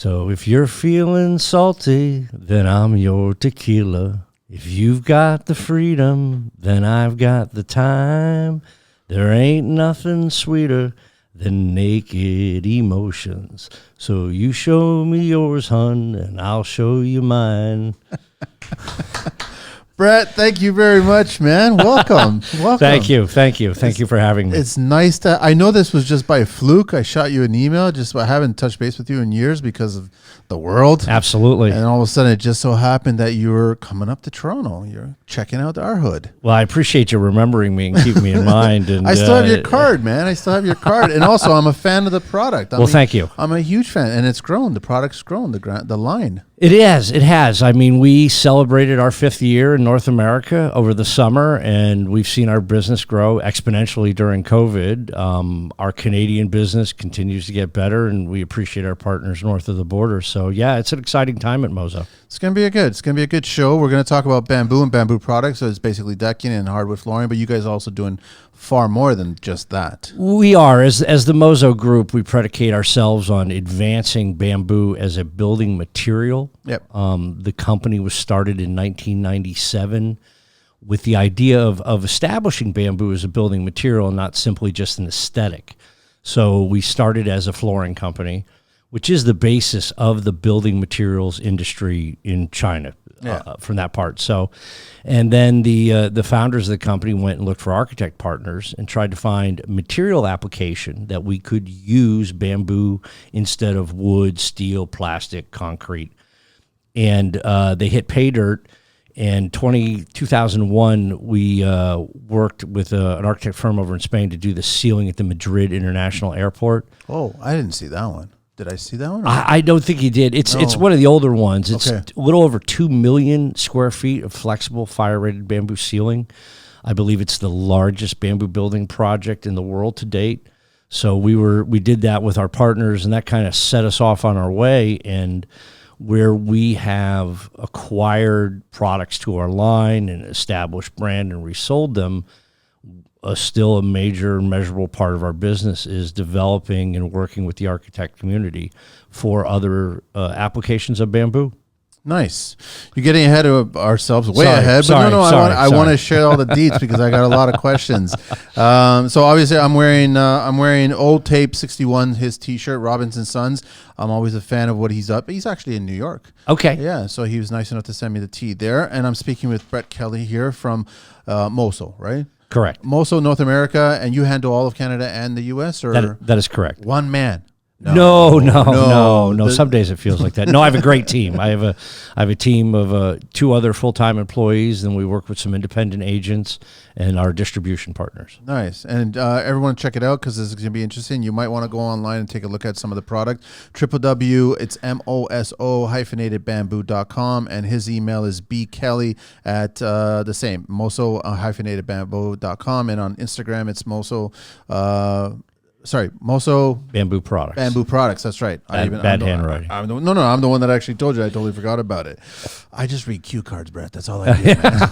So if you're feeling salty, then I'm your tequila. If you've got the freedom, then I've got the time. There ain't nothing sweeter than naked emotions. So you show me yours, hun, and I'll show you mine. Brett, thank you very much, man. Welcome. Welcome. Thank you for having me. It's nice to, I know this was just by fluke. I shot you an email, I haven't touched base with you in years because of the world. Absolutely. And all of a sudden it just so happened that you were coming up to Toronto. You're checking out our hood. Well, I appreciate you remembering me and keeping me in mind. And I still have your card, man. I still have your card. And also I'm a fan of the product. Thank you. I'm a huge fan, and it's grown. The product's grown, the line. It has. I mean, we celebrated our 5th year in North America over the summer, and we've seen our business grow exponentially during COVID. Our Canadian business continues to get better, and we appreciate our partners north of the border. So, yeah, it's an exciting time at MOSO. It's gonna be a good show. We're gonna talk about bamboo and bamboo products. So it's basically decking and hardwood flooring, but you guys are also doing far more than just that. We are. As the MOSO group, we predicate ourselves on advancing bamboo as a building material. Yep. The company was started in 1997 with the idea of establishing bamboo as a building material and not simply just an aesthetic. So we started as a flooring company, which is the basis of the building materials industry in China. From that part. So, and then the founders of the company went and looked for architect partners and tried to find material application that we could use bamboo instead of wood, steel, plastic, concrete. And they hit pay dirt. In 2001, we worked with an architect firm over in Spain to do the ceiling at the Madrid International Airport. Oh, I didn't see that one. Did I see that one? I don't think you did. It's one of the older ones. It's Okay. a little over 2 million square feet of flexible fire-rated bamboo ceiling. I believe it's the largest bamboo building project in the world to date. So we did that with our partners, and that kind of set us off on our way. And where we have acquired products to our line and established brand and resold them, still a major measurable part of our business is developing and working with the architect community for other applications of bamboo. Nice. You're getting ahead of ourselves, way Sorry, ahead. But sorry, I want to share all the deets because I got a lot of questions. So obviously, I'm wearing Old Tape 61, his T-shirt, Robinson Sons. I'm always a fan of what he's up. He's actually in New York. Okay. Yeah. So he was nice enough to send me the tee there, and I'm speaking with Brett Kelly here from MOSO, right? Correct. MOSO North America, and you handle all of Canada and the U.S. or that is correct. one man. No. Some days it feels like that. No, I have a great team. I have a team of 2 other full-time employees, and we work with some independent agents and our distribution partners. Nice. And everyone check it out because this is going to be interesting. You might want to go online and take a look at some of the product. It's MOSO-bamboo.com, and his email is bkelly at the same, MOSO-bamboo.com, and on Instagram it's MOSO Bamboo Products. Bamboo Products. That's right. Bad handwriting. I'm the one that actually told you. I totally forgot about it. I just read cue cards, Brett. That's all I do, man.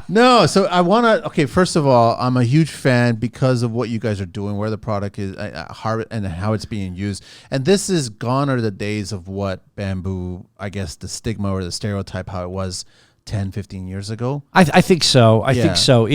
No, so I want to. Okay, first of all, I'm a huge fan because of what you guys are doing, where the product is, and how it's being used. And this is gone are the days of what bamboo. I guess the stigma or the stereotype how it was 10, 15 years ago. I think so. I think so.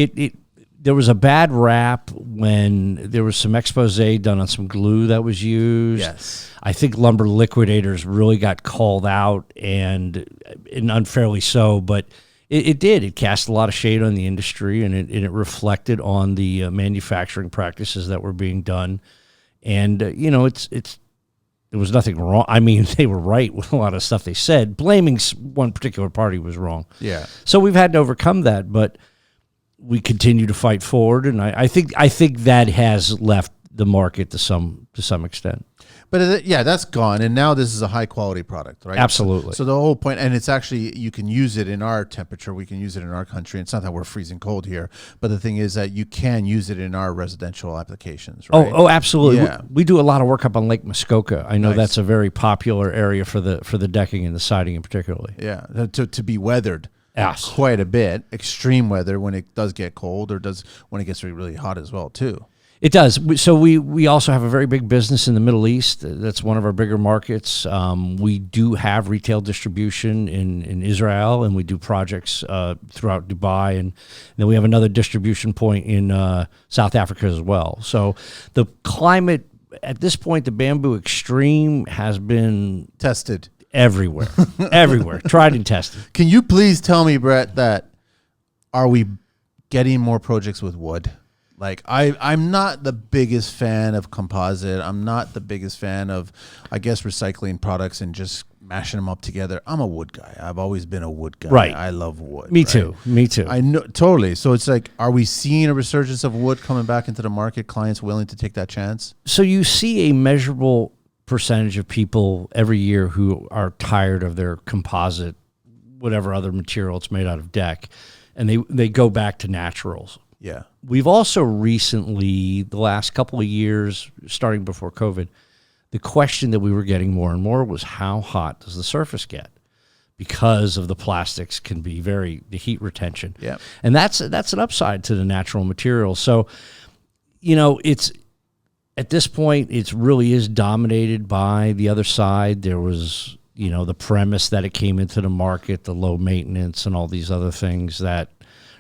There was a bad rap when there was some expose done on some glue that was used. Yes. I think lumber liquidators really got called out, and unfairly so, but it did. It cast a lot of shade on the industry, and it reflected on the manufacturing practices that were being done. And, there was nothing wrong. I mean, they were right with a lot of stuff they said. Blaming one particular party was wrong. Yeah. So we've had to overcome that, but we continue to fight forward, and I think that has left the market to some extent. But that's gone, and now this is a high quality product, right? Absolutely. So the whole point, and it's actually you can use it in our temperature. We can use it in our country. It's not that we're freezing cold here, but the thing is that you can use it in our residential applications, right? Oh, absolutely. Yeah. We do a lot of work up on Lake Muskoka. I know Nice. that's a very popular area for the decking and the siding in particularly. Yeah, to be weathered. Yes. Quite a bit. Extreme weather when it does get cold, or when it gets really, really hot as well too. It does. So we also have a very big business in the Middle East. That's one of our bigger markets. We do have retail distribution in Israel, and we do projects throughout Dubai, and then we have another distribution point in South Africa as well. So the climate at this point, the Bamboo Extreme has been tested everywhere, everywhere, tried and tested. Can you please tell me, Brett, that are we getting more projects with wood? Like I'm not the biggest fan of composite. I'm not the biggest fan of, I guess, recycling products and just mashing them up together. I'm a wood guy. I've always been a wood guy. Right. I love wood. Me too. Me too. I know totally. So it's like, are we seeing a resurgence of wood coming back into the market? Clients willing to take that chance? So you see a measurable percentage of people every year who are tired of their composite, whatever other material it's made out of deck, and they go back to naturals. Yeah. We've also recently, the last couple of years, starting before COVID, the question that we were getting more and more was how hot does the surface get? Because of the plastics can be the heat retention. Yeah. And that's an upside to the natural material. So, it's at this point, it really is dominated by the other side. There was, the premise that it came into the market, the low maintenance and all these other things that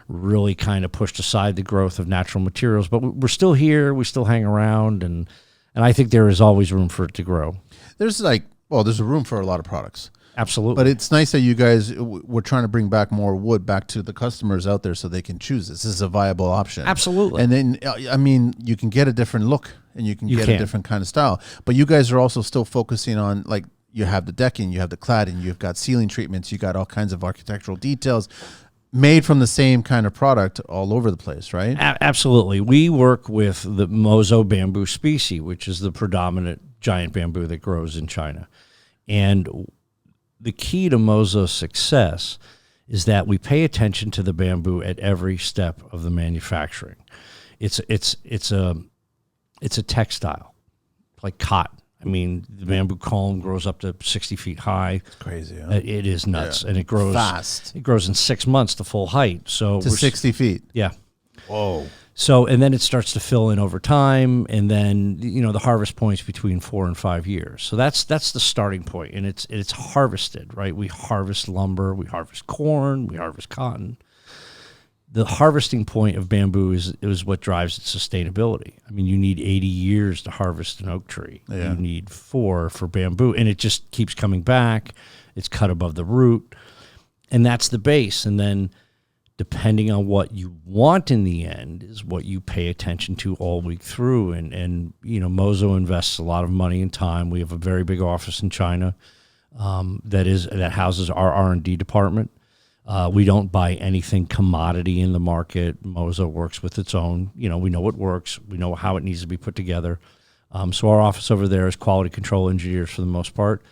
really kind of pushed aside the growth of natural materials, but we're still here. We still hang around, and I think there is always room for it to grow. There's there's a room for a lot of products. Absolutely. But it's nice that you guys were trying to bring back more wood back to the customers out there so they can choose this. This is a viable option. Absolutely. And then, you can get a different look and you can get a different kind of style. But you guys are also still focusing on, like, you have the decking, you have the cladding, you've got ceiling treatments, you got all kinds of architectural details made from the same kind of product all over the place, right? Absolutely. We work with the MOSO bamboo species, which is the predominant giant bamboo that grows in China. And the key to MOSO's success is that we pay attention to the bamboo at every step of the manufacturing. It's a textile, like cotton. I mean, the bamboo culm grows up to 60 feet high. It's crazy. Huh? It is nuts, and it grows fast. It grows in 6 months to full height. So to 60 feet. Yeah. Whoa. So, and then it starts to fill in over time, and then the harvest point's between 4 and 5 years. So that's the starting point, and it's harvested, right? We harvest lumber, we harvest corn, we harvest cotton. The harvesting point of bamboo is what drives its sustainability. I mean, you need 80 years to harvest an oak tree. Yeah. You need 4 for bamboo, and it just keeps coming back. It's cut above the root, and that's the base. And then depending on what you want in the end is what you pay attention to all week through. And MOSO invests a lot of money and time. We have a very big office in China that houses our R&D department. We don't buy anything commodity in the market. MOSO works with its own. We know what works. We know how it needs to be put together. So our office over there is quality control engineers for the most part.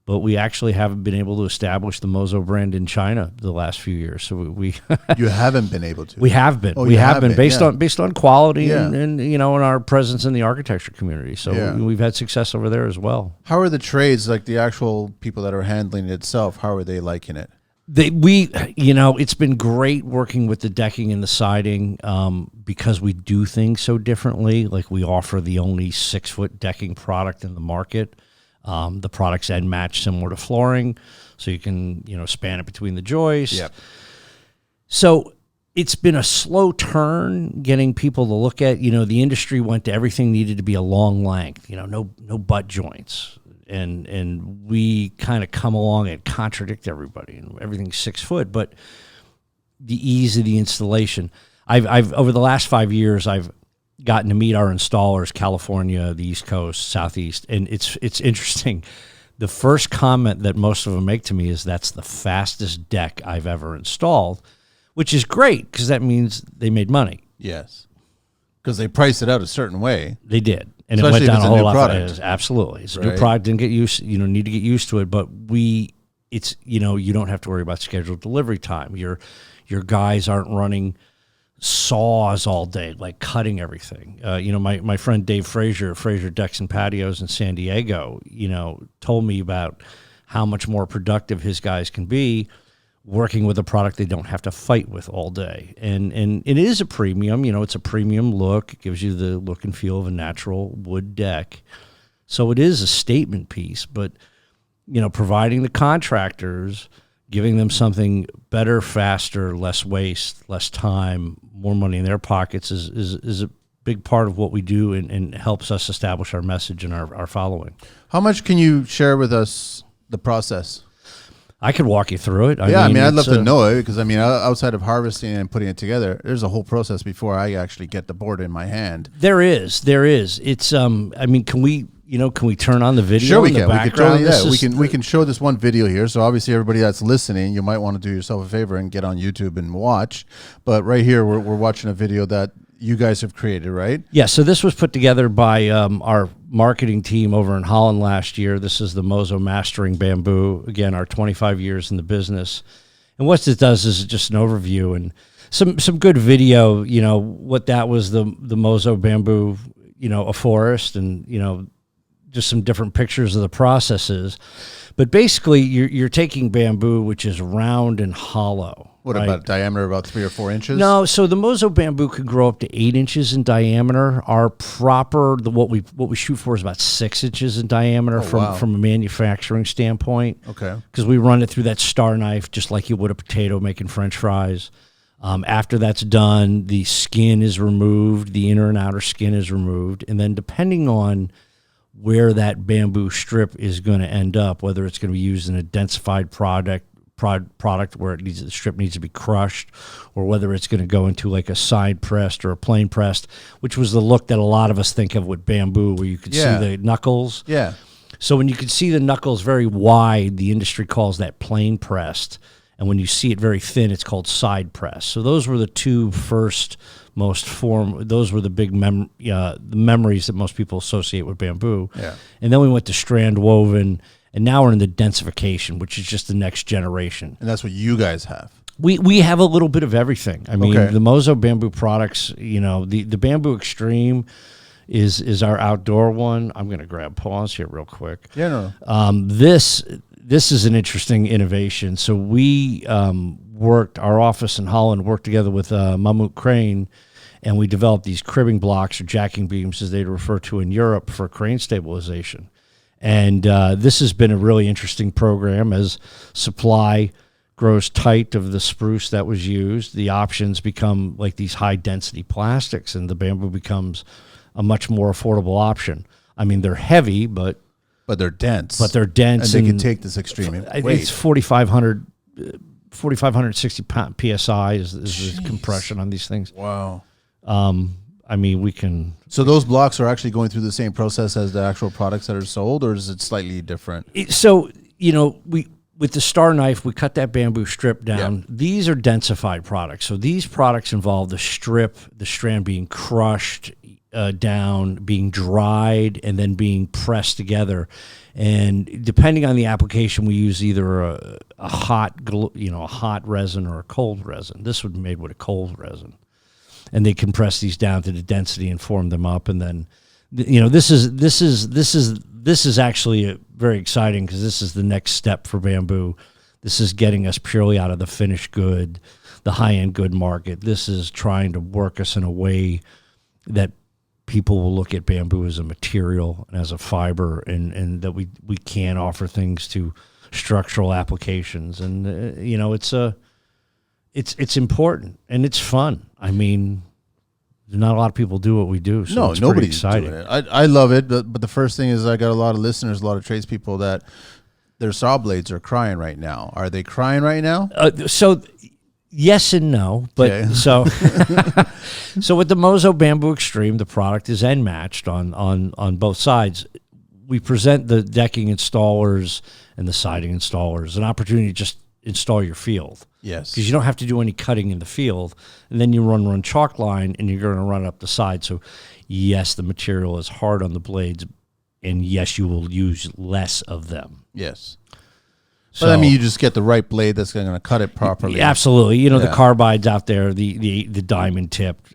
But we actually haven't been able to establish the MOSO brand in China the last few years. So we you haven't been able to. We have been. Oh, we have been based on quality Yeah. and and our presence in the architecture community. So Yeah. we've had success over there as well. How are the trades, like the actual people that are handling it itself? How are they liking it? It's been great working with the decking and the siding because we do things so differently. Like, we offer the only 6-foot decking product in the market. The products end match similar to flooring, so you can span it between the joists. Yep. So it's been a slow turn getting people to look at. The industry went to everything needed to be a long length. No butt joints. And we kind of come along and contradict everybody, and everything's 6 foot, but the ease of the installation. I've over the last 5 years, I've gotten to meet our installers, California, the East Coast, Southeast, and it's interesting. The first comment that most of them make to me is, that's the fastest deck I've ever installed, which is great because that means they made money. Yes. Because they priced it out a certain way. They did. And Especially it went down if it's a a whole new lot. product. Absolutely. It's a Right. new product. Didn't get used, need to get used to it. But you don't have to worry about scheduled delivery time. Your guys aren't running saws all day, like cutting everything. My friend Dave Frazier Decks and Patios in San Diego, told me about how much more productive his guys can be working with a product they don't have to fight with all day. And it is a premium, it's a premium look. It gives you the look and feel of a natural wood deck. So it is a statement piece, but, providing the contractors, giving them something better, faster, less waste, less time, more money in their pockets is a big part of what we do and helps us establish our message and our following. How much can you share with us the process? I could walk you through it. I'd love to know it because, outside of harvesting and putting it together, there's a whole process before I actually get the board in my hand. There is. It's, can we turn on the video? Sure, we in can. The we can totally, background? we can show this one video here. So obviously everybody that's listening, you might want to do yourself a favor and get on YouTube and watch. But right here, we're watching a video that you guys have created, right? Yeah, so this was put together by our marketing team over in Holland last year. This is the MOSO Mastering Bamboo. Again, our 25 years in the business. And what it does is just an overview and some good video, what that was, the MOSO Bamboo, a forest and, just some different pictures of the processes. But basically, you're taking bamboo, which is round and hollow. What right? about diameter, about 3 or 4 inches? No, so the MOSO bamboo could grow up to 8 inches in diameter. Our proper, what we shoot for is about 6 inches in diameter from a manufacturing standpoint. Okay. Because we run it through that star knife just like you would a potato making French fries. After that's done, the skin is removed, the inner and outer skin is removed, and then depending on where that bamboo strip is going to end up, whether it's going to be used in a densified product where the strip needs to be crushed, or whether it's going to go into like a side pressed or a plain pressed, which was the look that a lot of us think of with bamboo, where you could see the knuckles. Yeah. So when you can see the knuckles very wide, the industry calls that plain pressed. And when you see it very thin, it's called side press. So those were the two first those were the big the memories that most people associate with bamboo. Yeah. And then we went to strand woven, and now we're in the densification, which is just the next generation. And that's what you guys have. We have a little bit of everything. The MOSO bamboo products, the Bamboo Extreme is our outdoor one. I'm going to grab pause here real quick. Yeah, no. This is an interesting innovation. So we our office in Holland worked together with Mammoet Crane, and we developed these cribbing blocks or jacking beams, as they refer to in Europe, for crane stabilization. And this has been a really interesting program as supply grows tight of the spruce that was used. The options become like these high-density plastics, and the bamboo becomes a much more affordable option. They're heavy, but they're dense. And they can take this extreme weight. It's 4,560 PSI is the compression on these things. Wow. We can... So those blocks are actually going through the same process as the actual products that are sold, or is it slightly different? With the star knife, we cut that bamboo strip down. Yeah. These are densified products. So these products involve the strand being crushed down, being dried, and then being pressed together. And depending on the application, we use either a hot resin or a cold resin. This would be made with a cold resin, and they compress these down to the density and form them up. And then, this is actually very exciting because this is the next step for bamboo. This is getting us purely out of the finished good, the high-end good market. This is trying to work us in a way that people will look at bamboo as a material and as a fiber, and that we can offer things to structural applications. And it's important and it's fun. Not a lot of people do what we do, so it's pretty exciting. Doing it. I love it, but the first thing is I got a lot of listeners, a lot of tradespeople that their saw blades are crying right now. Are they crying right now? Yes and no, but okay. so with the MOSO Bamboo Extreme, the product is end matched on both sides. We present the decking installers and the siding installers an opportunity to just install your field. Yes, because you don't have to do any cutting in the field, and then you run chalk line, and you're going to run it up the side. So, yes, the material is hard on the blades, and yes, you will use less of them. Yes. But you just get the right blade that's going to cut it properly. Absolutely. The carbides out there, the diamond tipped.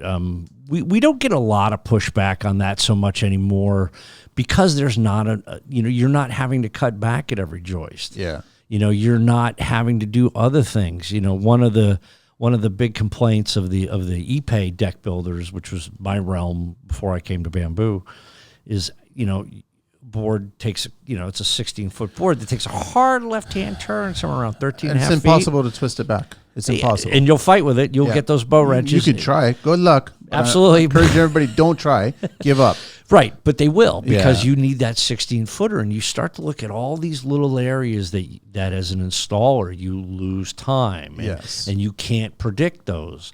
We don't get a lot of pushback on that so much anymore because there's not you're not having to cut back at every joist. Yeah. you're not having to do other things. One of the big complaints of the ePay deck builders, which was my realm before I came to Bamboo, is board takes it's a 16-foot board that takes a hard left-hand turn somewhere around 13 and a half it's impossible to twist it back. It's impossible. And you'll fight with it. You'll get those bow wrenches. You could try. Good luck. Absolutely. I encourage everybody, don't try. Give up. Right, but they will, because you need that 16-footer, and you start to look at all these little areas that as an installer you lose time, and you can't predict those.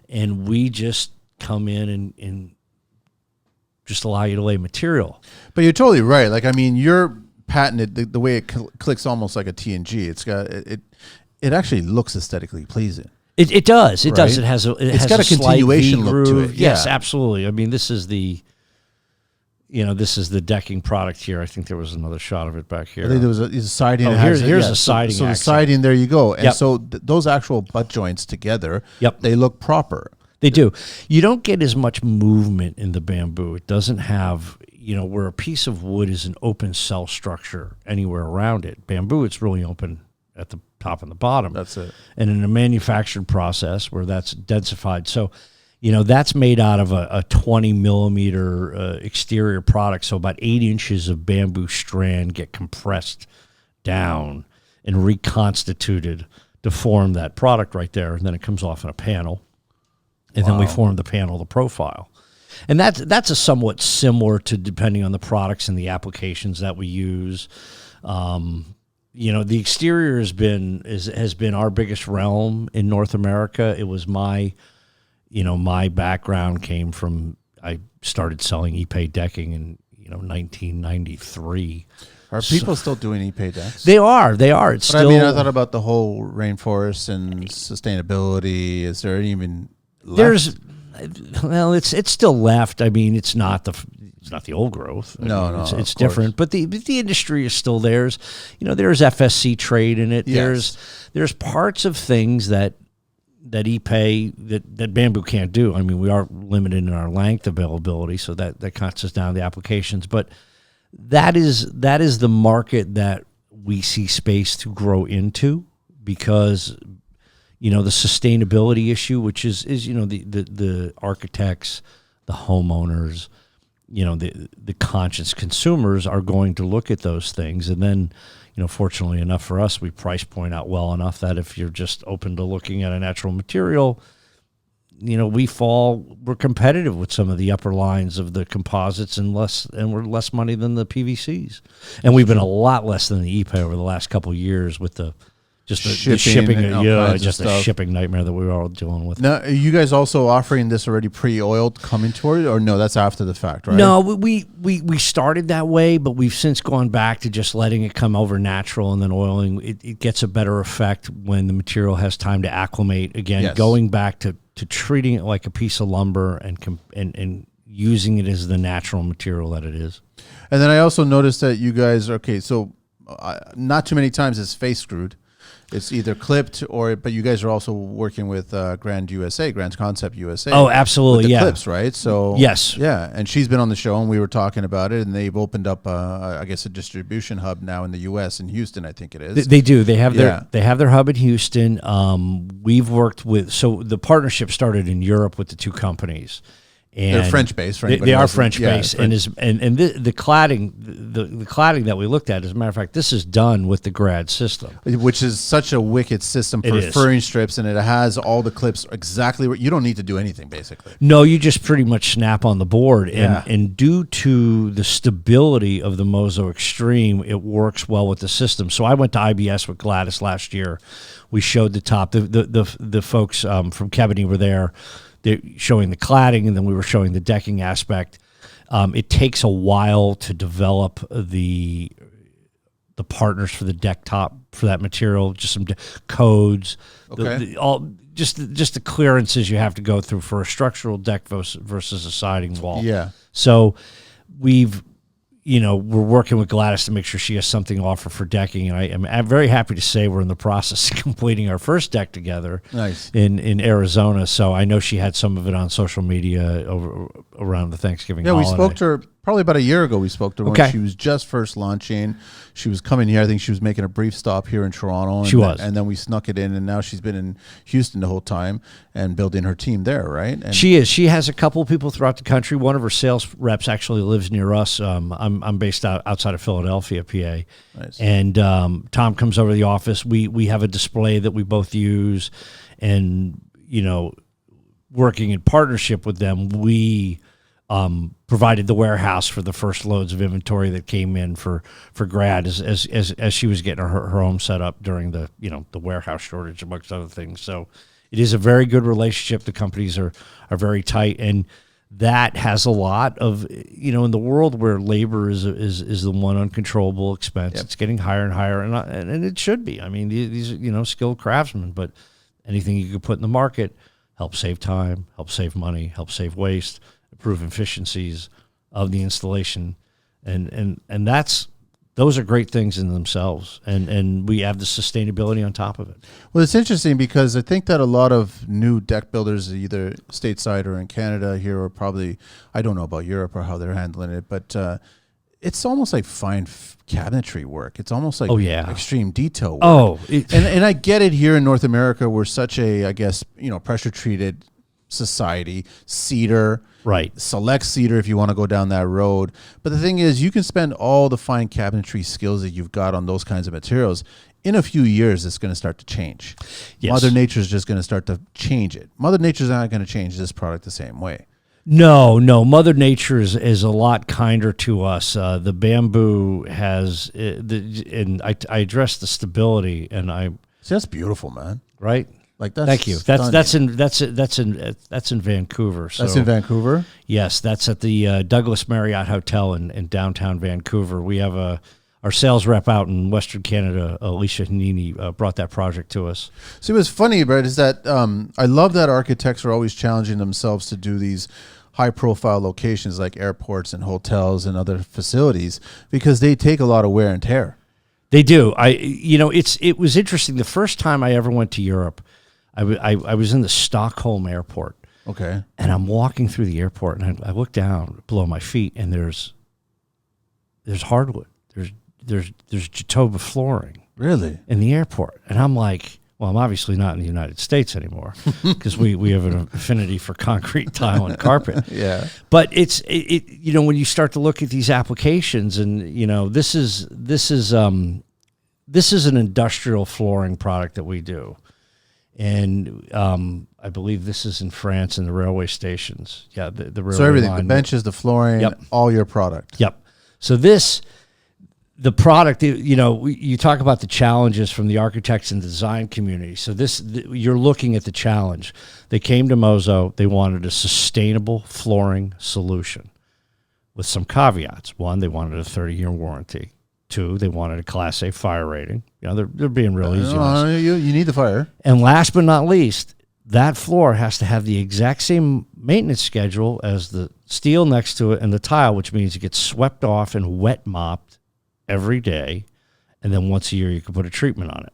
And we just come in and just allow you to lay material. But you're totally right. Like, I mean, you're patented the way it clicks almost like a TNG. It's got it actually looks aesthetically pleasing. It does. It does. It has a got a continuation look to it. Yes, absolutely. I mean, this is the decking product here. I think there was another shot of it back here. I think there was a siding. Oh, here's a siding. So the siding, there you go. And so those actual butt joints together, they look proper. They do. You don't get as much movement in the Bamboo. It doesn't have, where a piece of wood is an open cell structure anywhere around it. Bamboo, it's really open at the top and the bottom. That's it. And in a manufactured process where that's densified. So, that's made out of a 20 millimeter exterior product. So about 8 inches of bamboo strand get compressed down and reconstituted to form that product right there. And then it comes off in a panel. And then we form the panel, the profile. And that's a somewhat similar to, depending on the products and the applications that we use. The exterior has been our biggest realm in North America. It was my background came from, I started selling ePay decking in 1993. Are people still doing ePay decks? They are. It's but still. I thought about the whole rainforest and sustainability. Is there even left? It's still left. I mean, it's not the old growth. It's different. But the industry is still theirs. There's FSC trade in it. Yes. There's parts of things that ePay that Bamboo can't do. I mean, we are limited in our length availability, so that cuts us down the applications. But that is the market that we see space to grow into, because the sustainability issue, which is the architects, the homeowners, the conscious consumers are going to look at those things. And then, fortunately enough for us, we price point out well enough that if you're just open to looking at a natural material, we're competitive with some of the upper lines of the composites and we're less money than the PVCs. And we've been a lot less than the ePay over the last couple of years with the shipping a shipping nightmare that we were all dealing with. Now, are you guys also offering this already pre-oiled coming toward it, or no? That's after the fact, right? No, we started that way, but we've since gone back to just letting it come over natural and then oiling. It gets a better effect when the material has time to acclimate. Again, going back to treating it like a piece of lumber and using it as the natural material that it is. And then I also noticed that you guys so not too many times it's face screwed. It's either clipped but you guys are also working with Grand Concept USA. Oh, absolutely, with the clips, right? So yes, and she's been on the show and we were talking about it, and they've opened up, I guess, a distribution hub now in the U.S. in Houston, I think it is. They do. They have their hub in Houston. We've worked with, so the partnership started in Europe with the two companies. And they're French based, right? They are French based, and the cladding, the cladding that we looked at, as a matter of fact, this is done with the GRAD system, which is such a wicked system for furring strips, and it has all the clips exactly where you don't need to do anything basically. No, you just pretty much snap on the board, and due to the stability of the MOSO Extreme, it works well with the system. So I went to IBS with Gladys last year. We showed the top. The folks from Kebony were there. They're showing the cladding, and then we were showing the decking aspect. It takes a while to develop the partners for the deck top for that material, just some codes, just the clearances you have to go through for a structural deck versus a siding wall. Yeah. So we're working with Gladys to make sure she has something to offer for decking, and I'm very happy to say we're in the process of completing our first deck together. Nice. In Arizona. So I know she had some of it on social media around the Thanksgiving holiday. We spoke to her probably about a year ago we spoke to her Okay. when she was just first launching. She was coming here. I think she was making a brief stop here in Toronto. She was. And then we snuck it in, and now she's been in Houston the whole time and building her team there, right? And She is. She has a couple of people throughout the country. One of her sales reps actually lives near us. I'm based outside of Philadelphia, PA. Nice. And Tom comes over to the office. We have a display that we both use, and working in partnership with them, we provided the warehouse for the first loads of inventory that came in for GRAD as she was getting her home set up during the the warehouse shortage, amongst other things. So it is a very good relationship. The companies are very tight, and that has a lot of in the world where labor is the one uncontrollable expense. Yep. It's getting higher and higher, and it should be. I mean, these skilled craftsmen, but anything you could put in the market help save time, help save money, help save waste, improve efficiencies of the installation, and those are great things in themselves, and we have the sustainability on top of it. Well, it's interesting because I think that a lot of new deck builders, either stateside or in Canada here, or probably, I don't know about Europe or how they're handling it, but it's almost like fine cabinetry work. It's almost like extreme detail work. And I get it here in North America. We're such a, I guess, pressure treated society, cedar, right? Select cedar if you want to go down that road. But the thing is, you can spend all the fine cabinetry skills that you've got on those kinds of materials. In a few years, it's going to start to change. Yes. Mother Nature is just going to start to change it. Mother Nature's not going to change this product the same way. No. Mother Nature is a lot kinder to us. The bamboo has, and I address the stability, and see, that's beautiful, man. Right. Like that's thank you. Stunning. That's in Vancouver. So, that's in Vancouver. Yes, that's at the Douglas Marriott Hotel in downtown Vancouver. We have our sales rep out in Western Canada, Alicia Hanini, brought that project to us. See, what's funny, Brett, is that I love that architects are always challenging themselves to do these high-profile locations like airports and hotels and other facilities because they take a lot of wear and tear. They do. It was interesting. The first time I ever went to Europe, I was in the Stockholm airport. Okay. And I'm walking through the airport, and I look down below my feet, and there's hardwood. There's Jatoba flooring. Really? In the airport. And I'm like, well, I'm obviously not in the United States anymore because we have an affinity for concrete, tile, and carpet. Yeah. But it's when you start to look at these applications, and this is an industrial flooring product that we do. And I believe this is in France in the railway stations. Yeah, the railway. So everything, line. the benches, the flooring, all your product. Yep. So the product, you talk about the challenges from the architects and design community. So you're looking at the challenge. They came to MOSO. They wanted a sustainable flooring solution with some caveats. One, they wanted a 30-year warranty. Two, they wanted a Class A fire rating. They're being real easy on us. You need the fire. And last but not least, that floor has to have the exact same maintenance schedule as the steel next to it and the tile, which means it gets swept off and wet mopped every day, and then once a year you can put a treatment on it.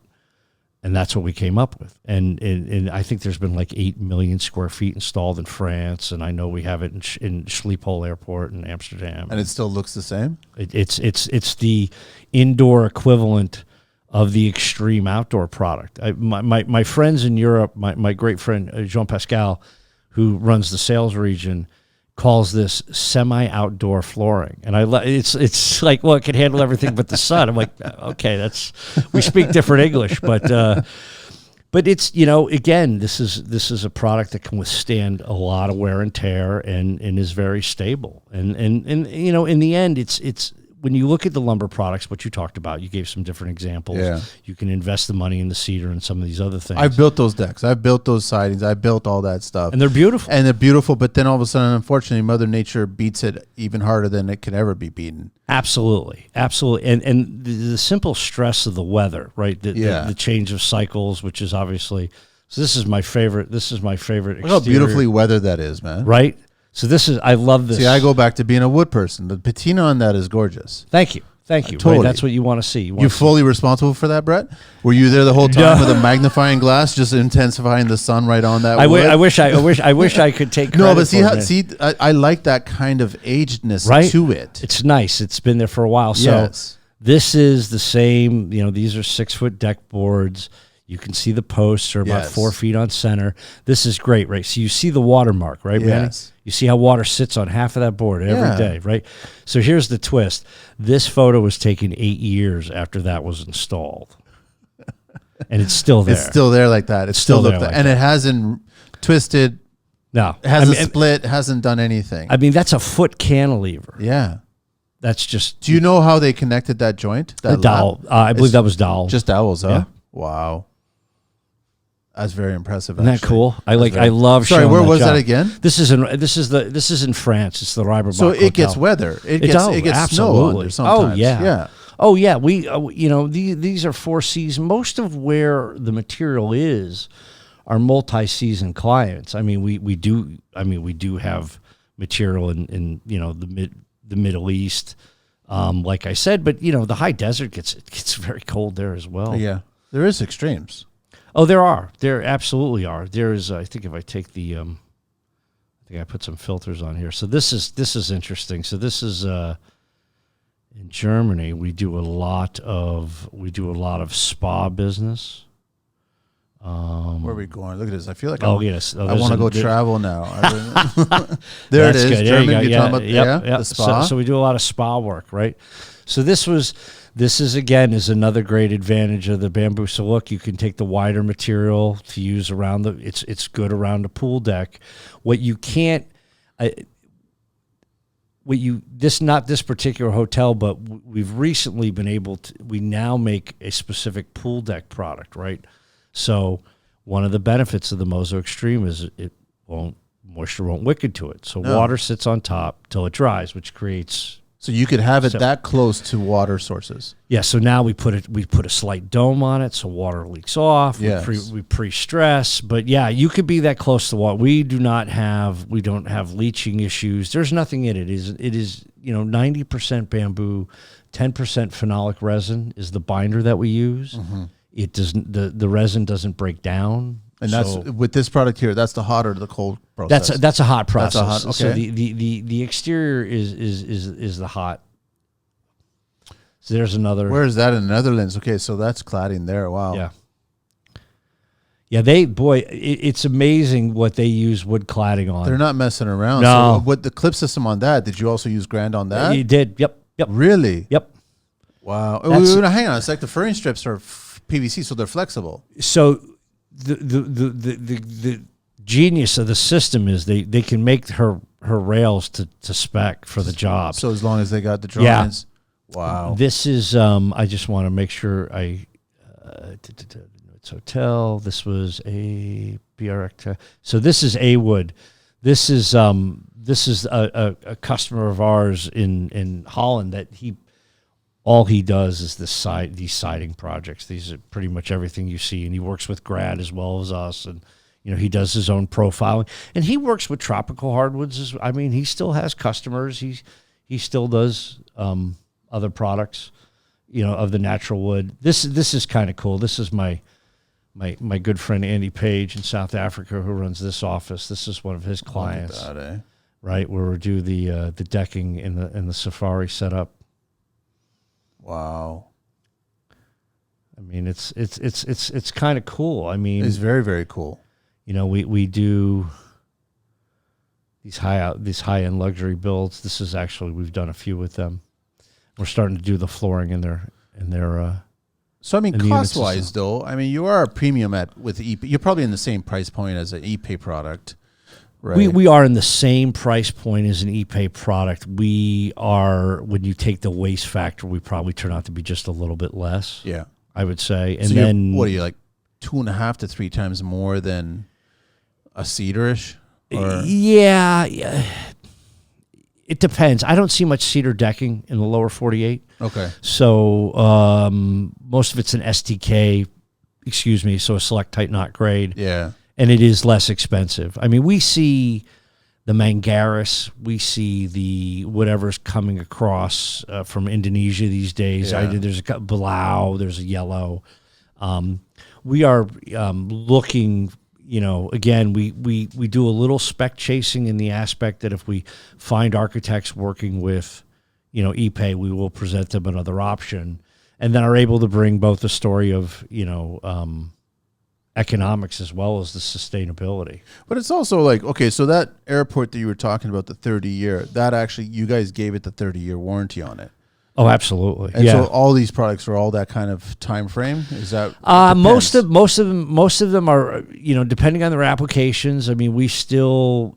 And that's what we came up with. And I think there's been like 8 million square feet installed in France, and I know we have it in Schiphol Airport in Amsterdam. And it still looks the same? It's the indoor equivalent of the extreme outdoor product. My friends in Europe, my great friend Jean-Pascal, who runs the sales region, calls this semi-outdoor flooring, and it's like, well, it can handle everything but the sun. I'm like, okay, we speak different English, but it's again, this is a product that can withstand a lot of wear and tear and is very stable, and in the end, it's when you look at the lumber products, what you talked about, you gave some different examples. Yeah. You can invest the money in the cedar and some of these other things. I've built those decks. I've built those sidings. I've built all that stuff. And they're beautiful. But then all of a sudden, unfortunately, Mother Nature beats it even harder than it can ever be beaten. Absolutely. And the simple stress of the weather, right? The change of cycles, which is obviously, so this is my favorite. Look how beautifully weathered that is, man. Right? So I love this. See, I go back to being a wood person. The patina on that is gorgeous. Thank you. Thank you. Totally. Right? That's what you want to see. You fully responsible for that, Brett? Were you there the whole time with a magnifying glass, just intensifying the sun right on that? I wish I could take credit. No, but I like that kind of agedness to it. It's nice. It's been there for a while. So this is the same. These are 6-foot deck boards. You can see the posts are about 4 feet on center. This is great, right? So you see the watermark, right, Manny? You see how water sits on half of that board every day, right? So here's the twist. This photo was taken 8 years after that was installed. And it's still there. It's still there like that. It's still there. And it hasn't twisted. No. It hasn't split. Hasn't done anything. I mean, that's a foot cantilever. Yeah. That's just... Do you know how they connected that joint? That dowel. I believe that was dowel. Just dowels, huh? Yeah. Wow. That's very impressive. Isn't that cool? I love. Sorry, where was that again? This is in France. It's the Reiberbach. So it gets weather. It gets snow under sometimes. Oh yeah. Oh yeah. We these are 4 seasons. Most of where the material is are multi-season clients. I mean we do have material in the Middle East, like I said, but the high desert gets very cold there as well. Yeah, there is extremes. Oh, there are. There absolutely are. There is. I think if I take the, I think I put some filters on here. So this is interesting. So this is in Germany. We do a lot of spa business. Where are we going? Look at this. I feel like I want to go travel now. There it is. Good. German. You're talking about the spa. So we do a lot of spa work, right? So this is again another great advantage of the bamboo. So look, you can take the wider material to use around it's good around the pool deck. What you can't, not this particular hotel, but we've recently been able to, we now make a specific pool deck product, right? So one of the benefits of the MOSO Extreme is moisture won't wick into it. So water sits on top till it dries, which creates... So you could have it that close to water sources. Yeah. So now we put a slight dome on it, so water leaks off. Yes. We pre-stress, but yeah, you could be that close to water. We don't have leaching issues. There's nothing in it. It is 90% bamboo, 10% phenolic resin is the binder that we use. Mm-hmm. It doesn't. The resin doesn't break down. And that's with this product here. That's the hot or the cold process. That's a hot process. That's a hot. Okay. So the exterior is the hot. So there's another. Where is that in the Netherlands? Okay, so that's cladding there. Wow. Yeah. Yeah, it's amazing what they use wood cladding on. They're not messing around. No. So with the clip system on that, did you also use GRAD on that? You did. Yep. Really? Yep. Wow. Hang on. It's like the furring strips are PVC, so they're flexible. So. The genius of the system is they can make her rails to spec for the job. So as long as they got the drawings. Yeah. Wow. This is I just want to make sure it's hotel. This was a BRX. So this is A Wood. This is a customer of ours in Holland that all he does is these siding projects. These are pretty much everything you see, and he works with GRAD as well as us, and he does his own profiling, and he works with tropical hardwoods. He still has customers. He still does other products, of the natural wood. This is kind of cool. This is my good friend Andy Page in South Africa who runs this office. This is one of his clients, look at that, right? Where we do the decking in the safari setup. Wow. It's kind of cool. It's very, very cool. We do these high-end luxury builds. This is actually, we've done a few with them. We're starting to do the flooring in their So cost-wise though, you are a premium with EP. You're probably in the same price point as an EP product. Right. We are in the same price point as an ePay product. We are, when you take the waste factor, we probably turn out to be just a little bit less. Yeah, I would say. And so then, what are you, like 2.5 to 3 times more than a cedarish? Yeah, it depends. I don't see much cedar decking in the lower 48. Okay. So most of it's an STK, so a select tight knot grade. Yeah. And it is less expensive. We see the Mangaris. We see the whatever's coming across from Indonesia these days. Yeah. There's a Belau, there's a yellow. We are looking, again, we do a little spec chasing in the aspect that if we find architects working with, ePay, we will present them another option, and then are able to bring both the story of, economics as well as the sustainability. But it's also like, okay, so that airport that you were talking about, the 30-year, that actually, you guys gave it the 30-year warranty on it. Oh, absolutely. And yeah. so all these products are all that kind of time frame. Is that most of them are, depending on their applications. I mean, we still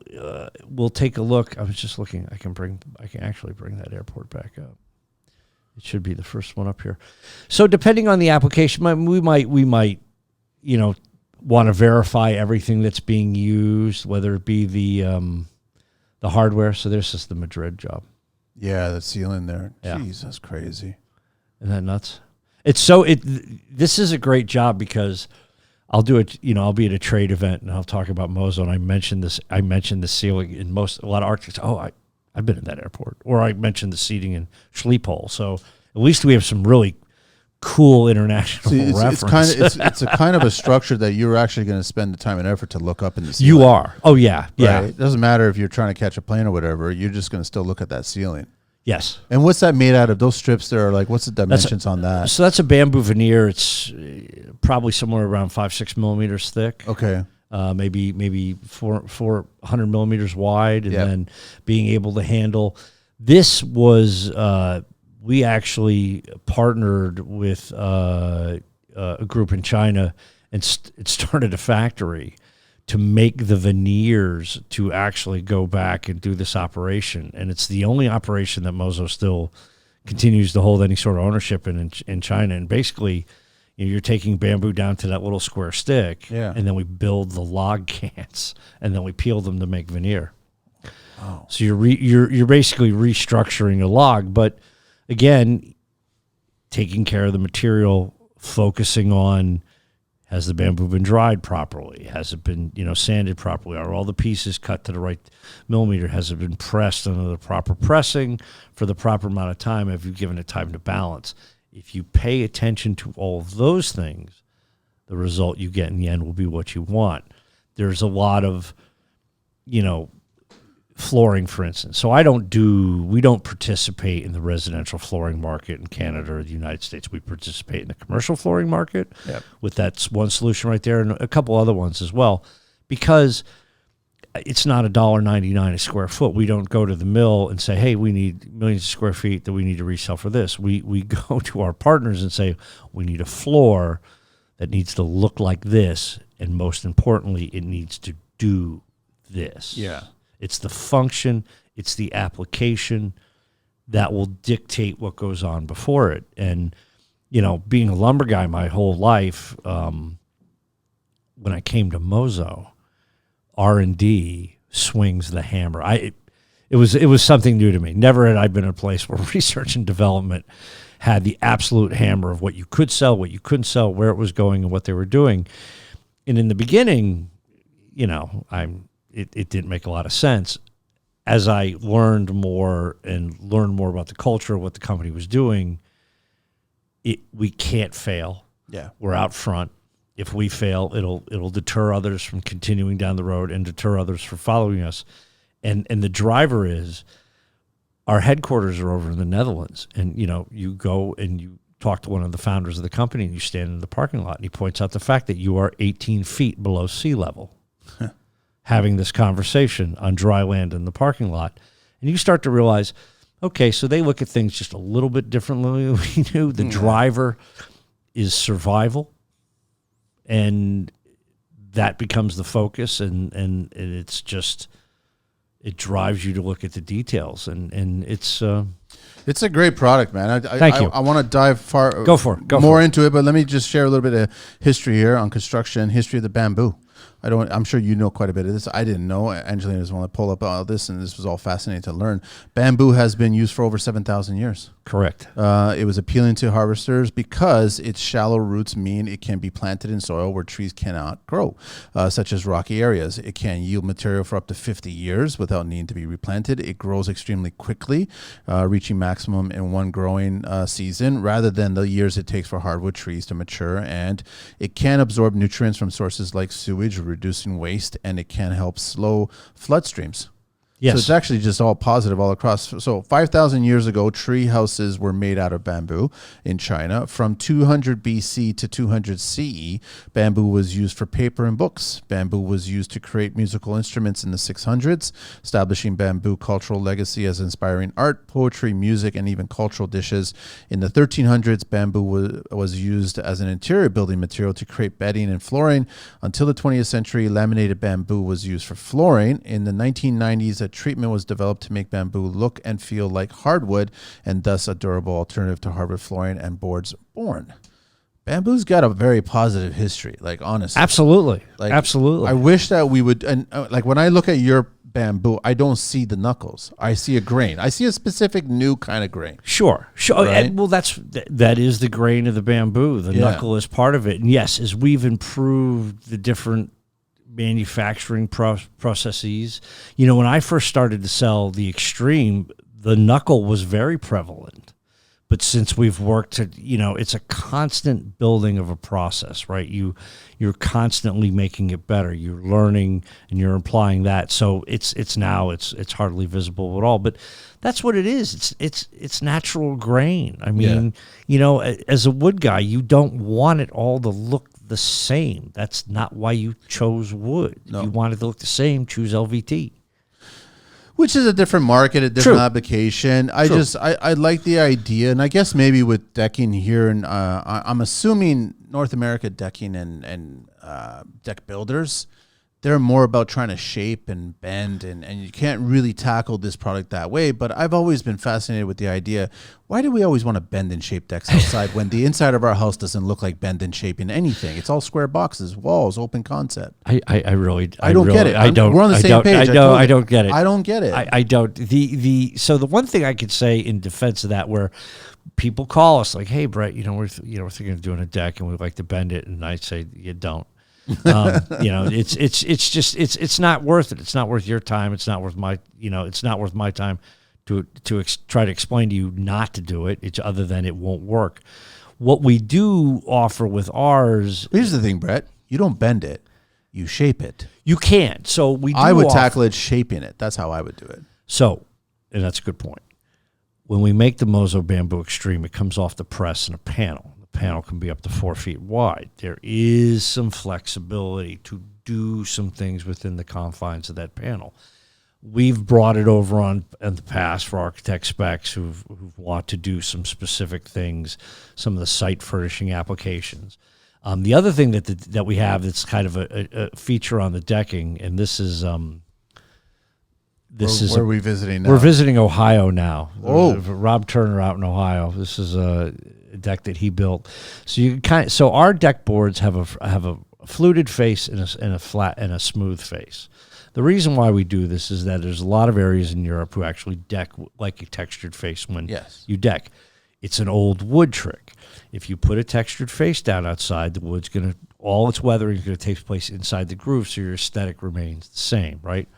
will take a look. I was just looking. I can actually bring that airport back up. It should be the first one up here. So depending on the application, we might want to verify everything that's being used, whether it be the hardware. So there's just the Madrid job. Yeah, the ceiling there. Yeah. Jeez, that's crazy. Isn't that nuts? This is a great job because I'll do it, I'll be at a trade event and I'll talk about MOSO, and I mentioned the ceiling in a lot of architects. Oh, I've been in that airport. Or I mentioned the seating in Schlephol. So at least we have some really cool international reference. It's a kind of a structure that you're actually going to spend the time and effort to look up in the ceiling. You are. Oh, yeah. Yeah. Right? It doesn't matter if you're trying to catch a plane or whatever. You're just going to still look at that ceiling. Yes. And what's that made out of? Those strips there are like, what's the dimensions on that? So that's a bamboo veneer. It's probably somewhere around 5-6 millimeters thick. Okay. Maybe 400 millimeters wide, and then being able to handle. This was we actually partnered with a group in China and it started a factory to make the veneers to actually go back and do this operation. And it's the only operation that MOSO still continues to hold any sort of ownership in China. And basically, you're taking bamboo down to that little square stick, and then we build the log cans, and then we peel them to make veneer. Wow. So you're basically restructuring a log, but again, taking care of the material, focusing on, has the bamboo been dried properly? Has it been, sanded properly? Are all the pieces cut to the right millimeter? Has it been pressed under the proper pressing for the proper amount of time? Have you given it time to balance? If you pay attention to all of those things, the result you get in the end will be what you want. There's a lot of, flooring, for instance. So we don't participate in the residential flooring market in Canada or the United States. We participate in the commercial flooring market with that one solution right there, and a couple other ones as well, because it's not $1.99 a square foot. We don't go to the mill and say, hey, we need millions of square feet that we need to resell for this. We go to our partners and say, we need a floor that needs to look like this, and most importantly, it needs to do this. Yeah. It's the function, it's the application that will dictate what goes on before it. And, being a lumber guy my whole life, when I came to MOSO, R&D swings the hammer. It was something new to me. Never had I been in a place where research and development had the absolute hammer of what you could sell, what you couldn't sell, where it was going, and what they were doing. And in the beginning, it didn't make a lot of sense. As I learned more about the culture, what the company was doing, we can't fail. Yeah, we're out front. If we fail, it'll deter others from continuing down the road and deter others from following us. And the driver is, our headquarters are over in the Netherlands, and you go and you talk to one of the founders of the company, and you stand in the parking lot, and he points out the fact that you are 18 feet below sea level. Having this conversation on dry land in the parking lot. And you start to realize, okay, so they look at things just a little bit differently than we do. The driver is survival, and that becomes the focus, and it's just, it drives you to look at the details, and it's a great product, man. Thank you. I want to dive Go for it. More into it, but let me just share a little bit of history here on construction, history of the bamboo. I'm sure you know quite a bit of this. I didn't know. Angelina just want to pull up all this, and this was all fascinating to learn. Bamboo has been used for over 7,000 years. Correct. It was appealing to harvesters because its shallow roots mean it can be planted in soil where trees cannot grow, such as rocky areas. It can yield material for up to 50 years without needing to be replanted. It grows extremely quickly, reaching maximum in one growing season rather than the years it takes for hardwood trees to mature. And it can absorb nutrients from sources like sewage, reducing waste, and it can help slow flood streams. Yes. So it's actually just all positive all across. So 5,000 years ago, tree houses were made out of bamboo in China. From 200 BC to 200 CE, bamboo was used for paper and books. Bamboo was used to create musical instruments in the 600s, establishing bamboo cultural legacy as inspiring art, poetry, music, and even cultural dishes. In the 1300s, bamboo was used as an interior building material to create bedding and flooring. Until the 20th century, laminated bamboo was used for flooring. In the 1990s, a treatment was developed to make bamboo look and feel like hardwood, and thus a durable alternative to hardwood flooring and boards born. Bamboo's got a very positive history, like honestly. Absolutely. Like, Absolutely. I wish that we would, and like when I look at your bamboo, I don't see the knuckles. I see a grain. I see a specific new kind of grain. Sure. Right? And, well, that is the grain of the bamboo. The knuckle is part of it. And yes, as we've improved the different manufacturing processes, when I first started to sell the Extreme, the knuckle was very prevalent. But since we've worked to, it's a constant building of a process, right? You're constantly making it better. You're learning and you're applying that. So it's hardly visible at all. But that's what it is. It's natural grain. I mean, as a wood guy, you don't want it all to look the same. That's not why you chose wood. No. You want it to look the same, choose LVT. Which is a different market, a different application. I like the idea, and I guess maybe with decking here, and I'm assuming North America decking and deck builders, they're more about trying to shape and bend, and you can't really tackle this product that way. But I've always been fascinated with the idea, why do we always want to bend and shape decks outside when the inside of our house doesn't look like bend and shape in anything? It's all square boxes, walls, open concept. I don't get it. We're on the same page. I don't get it. I don't get it. I don't. So the one thing I could say in defense of that, where people call us like, hey, Brett, we're thinking of doing a deck and we'd like to bend it, and I say, you don't. It's not worth it. It's not worth your time. It's not worth my time to try to explain to you not to do it. It's other than it won't work. What we do offer with ours. Here's the thing, Brett. You don't bend it. You shape it. You can. So we. I would tackle it shaping it. That's how I would do it. So, and that's a good point. When we make the MOSO Bamboo Extreme, it comes off the press in a panel. Panel can be up to 4 feet wide. There is some flexibility to do some things within the confines of that panel. We've brought it over in the past for architect specs who want to do some specific things, some of the site furnishing applications. The other thing that we have that's kind of a feature on the decking, and this is where are we visiting now? We're visiting Ohio now. Oh, Rob Turner out in Ohio. This is a deck that he built. So so our deck boards have a fluted face and a flat and a smooth face. The reason why we do this is that there's a lot of areas in Europe who actually deck like a textured face when you deck. It's an old wood trick. If you put a textured face down outside, the wood's all its weathering is going to take place inside the groove, so your aesthetic remains the same, right?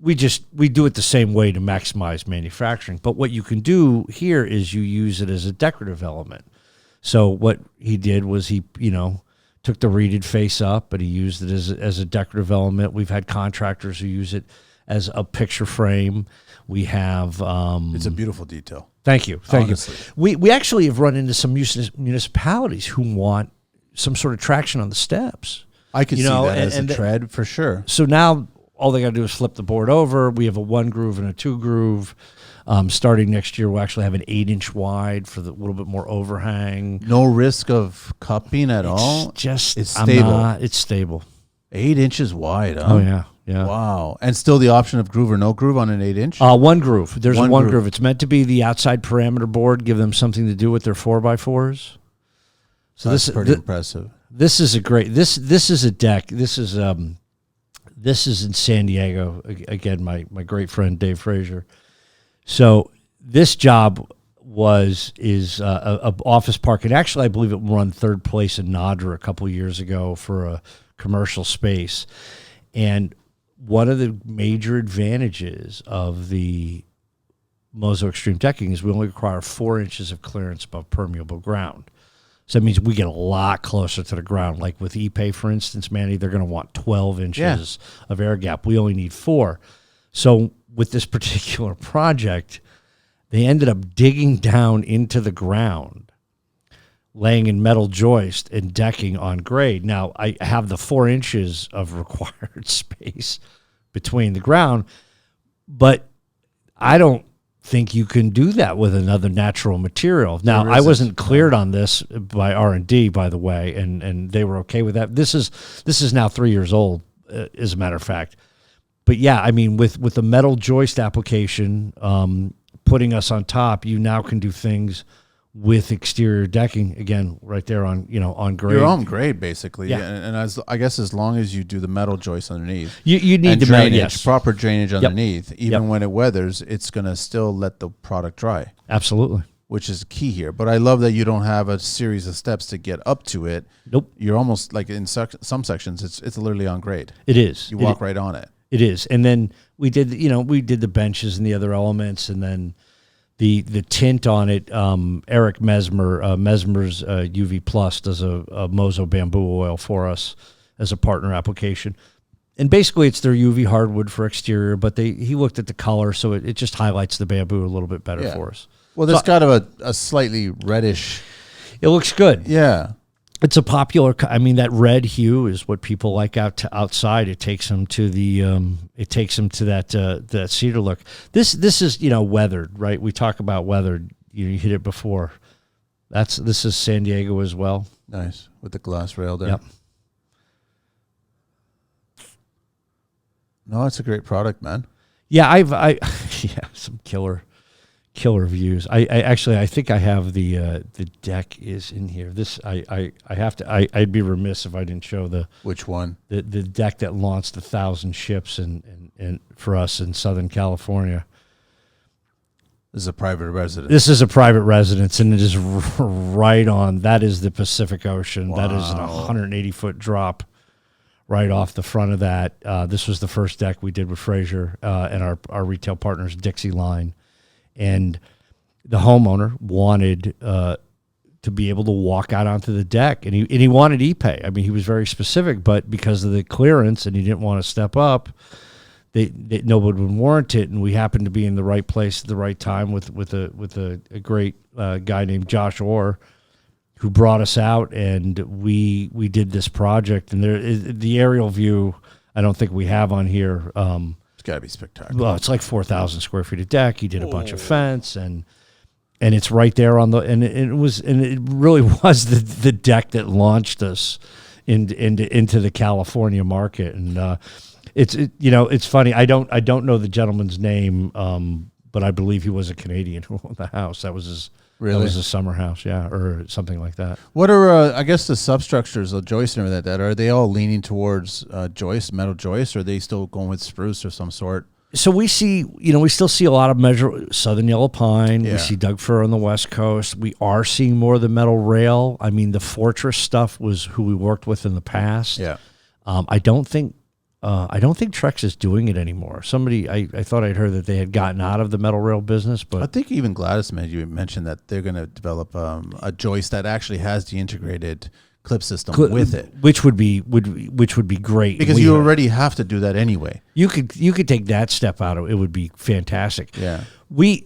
We do it the same way to maximize manufacturing. But what you can do here is you use it as a decorative element. So what he did was he took the reeded face up, but he used it as a decorative element. We've had contractors who use it as a picture frame. We have it's a beautiful detail. Thank you. We actually have run into some municipalities who want some sort of traction on the steps. I could see that as a tread for sure. So now all they got to do is flip the board over. We have a 1 groove and a 2 groove. Starting next year, we'll actually have an 8-inch wide for the little bit more overhang. No risk of cupping at all. It's stable. It's stable. 8 inches wide. Huh? Oh yeah. Wow. And still the option of groove or no groove on an 8-inch. 1 groove. There's one groove. It's meant to be the outside parameter board. Give them something to do with their 4x4s. So that's pretty impressive. This is a great. This is a deck. This is in San Diego. Again, my great friend Dave Frazier. So this job is a office park, and actually I believe it won third place in Nadra a couple years ago for a commercial space. And one of the major advantages of the MOSO Extreme decking is we only require 4 inches of clearance above permeable ground. So that means we get a lot closer to the ground. Like with Ipe, for instance, Manny, they're going to want 12 inches of air gap. We only need 4. So with this particular project, they ended up digging down into the ground, laying in metal joist and decking on grade. Now, I have the 4 inches of required space between the ground, but I don't think you can do that with another natural material. Now, I wasn't cleared on this by R&D, by the way, and they were okay with that. This is now 3 years old, as a matter of fact. But yeah, I mean, with the metal joist application, putting us on top, you now can do things with exterior decking again, right there on grade. Your own grade, basically. Yeah. And I guess as long as you do the metal joist underneath, you need the drainage, yes. proper drainage underneath. Even Yep. when it weathers, it's gonna still let the product dry. Absolutely. Which is key here. But I love that you don't have a series of steps to get up to it. Nope. You're almost like in some sections, it's literally on grade. It is. You walk right on it. It is. And then we did the benches and the other elements, and then the tint on it. Eric Mesmer's UV Plus does a MOSO bamboo oil for us as a partner application. And basically it's their UV hardwood for exterior, but he looked at the color, so it just highlights the bamboo a little bit better for us. Well, there's kind of a slightly reddish. It looks good. Yeah. It's a popular. I mean, that red hue is what people like outside. It takes them to that cedar look. This is weathered, right? We talk about weathered. You hit it before. This is San Diego as well. Nice with the glass rail there. Yep. No, it's a great product, man. Yeah, some killer views. I think I have the deck is in here. This I have to. I'd be remiss if I didn't show Which one? The deck that launched 1,000 ships and for us in Southern California. This is a private residence. This is a private residence, and it is right on. That is the Pacific Ocean. Wow. That is a 180-foot drop right off the front of that. This was the first deck we did with Frazier and our retail partners, Dixie Line. And the homeowner wanted to be able to walk out onto the deck, and he wanted Ipe. I mean, he was very specific, but because of the clearance and he didn't want to step up, nobody would warrant it. And we happened to be in the right place at the right time with a great guy named Josh Orr, who brought us out, and we did this project. And the aerial view, I don't think we have on here. It's got to be spectacular. Well, it's like 4,000 square feet of deck. He did a bunch of fence, and it's right there on it really was the deck that launched us into the California market. And it's funny. I don't know the gentleman's name, but I believe he was a Canadian who owned the house. That was his. Really? That was a summer house, yeah, or something like that. What are, I guess, the substructures, the joist and everything like that? Are they all leaning towards metal joist, or are they still going with spruce or some sort? So we still see a lot of southern yellow pine. Yeah. We see Doug fir on the West Coast. We are seeing more of the metal rail. I mean, the Fortress stuff was who we worked with in the past. Yeah. I don't think Trex is doing it anymore. I thought I'd heard that they had gotten out of the metal rail business, but I think even Gladys mentioned that they're going to develop a joist that actually has the integrated clip system with it, which would be great because you already have to do that anyway. You could take that step out of it. It would be fantastic. Yeah,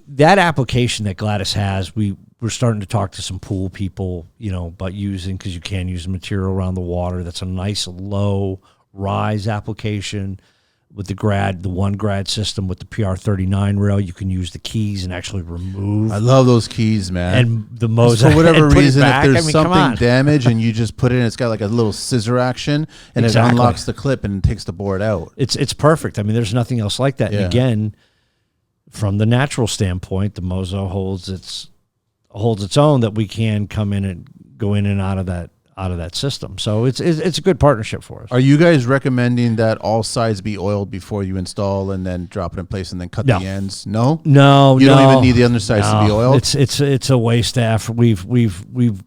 that application that Gladys has, we're starting to talk to some pool people, about using, because you can use the material around the water. That's a nice low rise application with the GRAD, the one GRAD system with the PR39 rail. You can use the keys and actually remove. I love those keys, man. And the MOSO, for whatever reason, if there's something damaged and you just put it in, it's got like a little scissor action, and it unlocks the clip and takes the board out. It's perfect. I mean, there's nothing else like that. Yeah. And again, from the natural standpoint, the MOSO holds its own, that we can come in and go in and out of that out of that system. So it's a good partnership for us. Are you guys recommending that all sides be oiled before you install and then drop it in place and then cut the ends? No, you don't even need the undersides to be oiled. It's a waste of effort. We've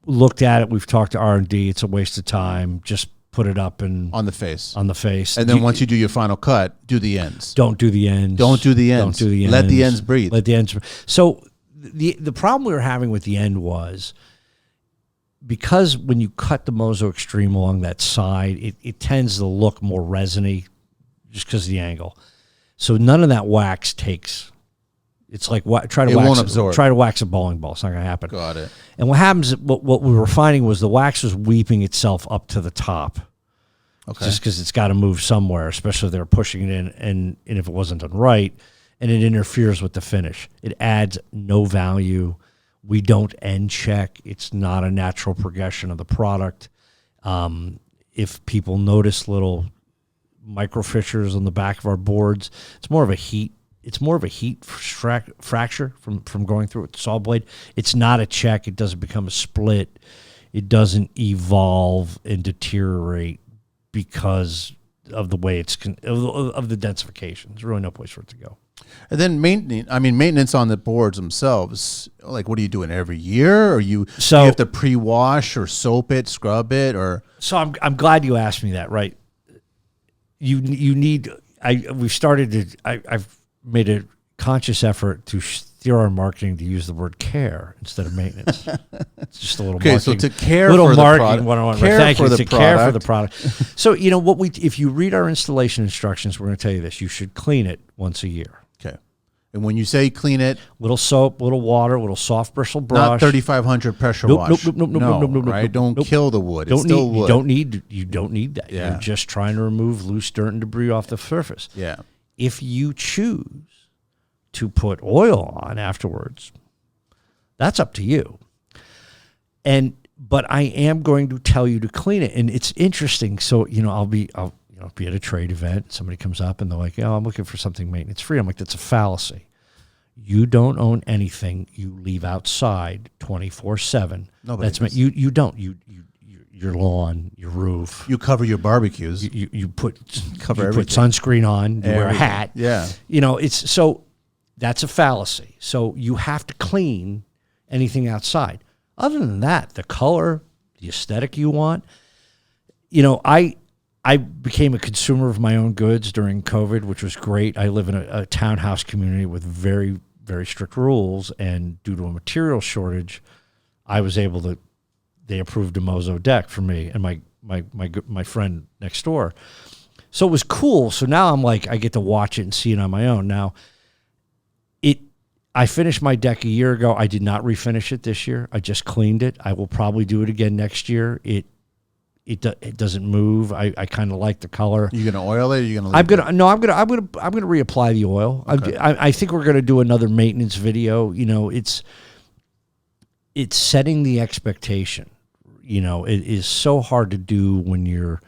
looked at it. We've talked to R&D. It's a waste of time. Just put it up and on the face. And then once you do your final cut, do the ends. Don't do the ends. Don't do the ends. Let the ends breathe. Let the ends. So the problem we were having with the end was, because when you cut the MOSO Extreme along that side, it tends to look more resiny just because of the angle. So none of that wax takes. It's like try to wax a bowling ball. It's not going to happen. Got it. And what happens? What we were finding was the wax was weeping itself up to the top. Okay. Just because it's got to move somewhere, especially if they're pushing it in, and if it wasn't done right, and it interferes with the finish. It adds no value. We don't end check. It's not a natural progression of the product. If people notice little micro fissures on the back of our boards, it's more of a heat. It's more of a heat fracture from going through it with the saw blade. It's not a check. It doesn't become a split. It doesn't evolve and deteriorate because of the way it's of the densification. There's really no place for it to go. And then maintenance on the boards themselves. Like, what are you doing every year? Or do you have to pre-wash or soap it, scrub it, or? So I'm glad you asked me that. Right, you need. We've started to. I've made a conscious effort to steer our marketing to use the word care instead of maintenance. It's just a little marketing. So to care for the product. Care for the product. So if you read our installation instructions, we're going to tell you this: you should clean it once a year. Okay. And when you say clean it, little soap, little water, little soft bristle brush. Not 3,500 pressure wash. Nope. Right? Don't kill the wood. It's still wood. You don't need that. Yeah. You're just trying to remove loose dirt and debris off the surface. Yeah. If you choose to put oil on afterwards, that's up to you. But I am going to tell you to clean it, and it's interesting. So I'll be at a trade event. Somebody comes up and they're like, "Oh, I'm looking for something maintenance free." I'm like, "That's a fallacy. You don't own anything you leave outside 24/7. That's you don't. Your lawn, your roof. You cover your barbecues. You put sunscreen on. You wear a hat. Yeah. That's a fallacy. So you have to clean anything outside. Other than that, the color, the aesthetic you want. I became a consumer of my own goods during COVID, which was great. I live in a townhouse community with very, very strict rules, and due to a material shortage, I was able to. They approved a MOSO deck for me and my friend next door. So it was cool. So now I'm like, I get to watch it and see it on my own. Now, I finished my deck a year ago. I did not refinish it this year. I just cleaned it. I will probably do it again next year. It doesn't move. I kind of like the color. You gonna oil it? Or you gonna? I'm gonna reapply the oil. Okay. I think we're gonna do another maintenance video. It's setting the expectation. It is so hard to do when you're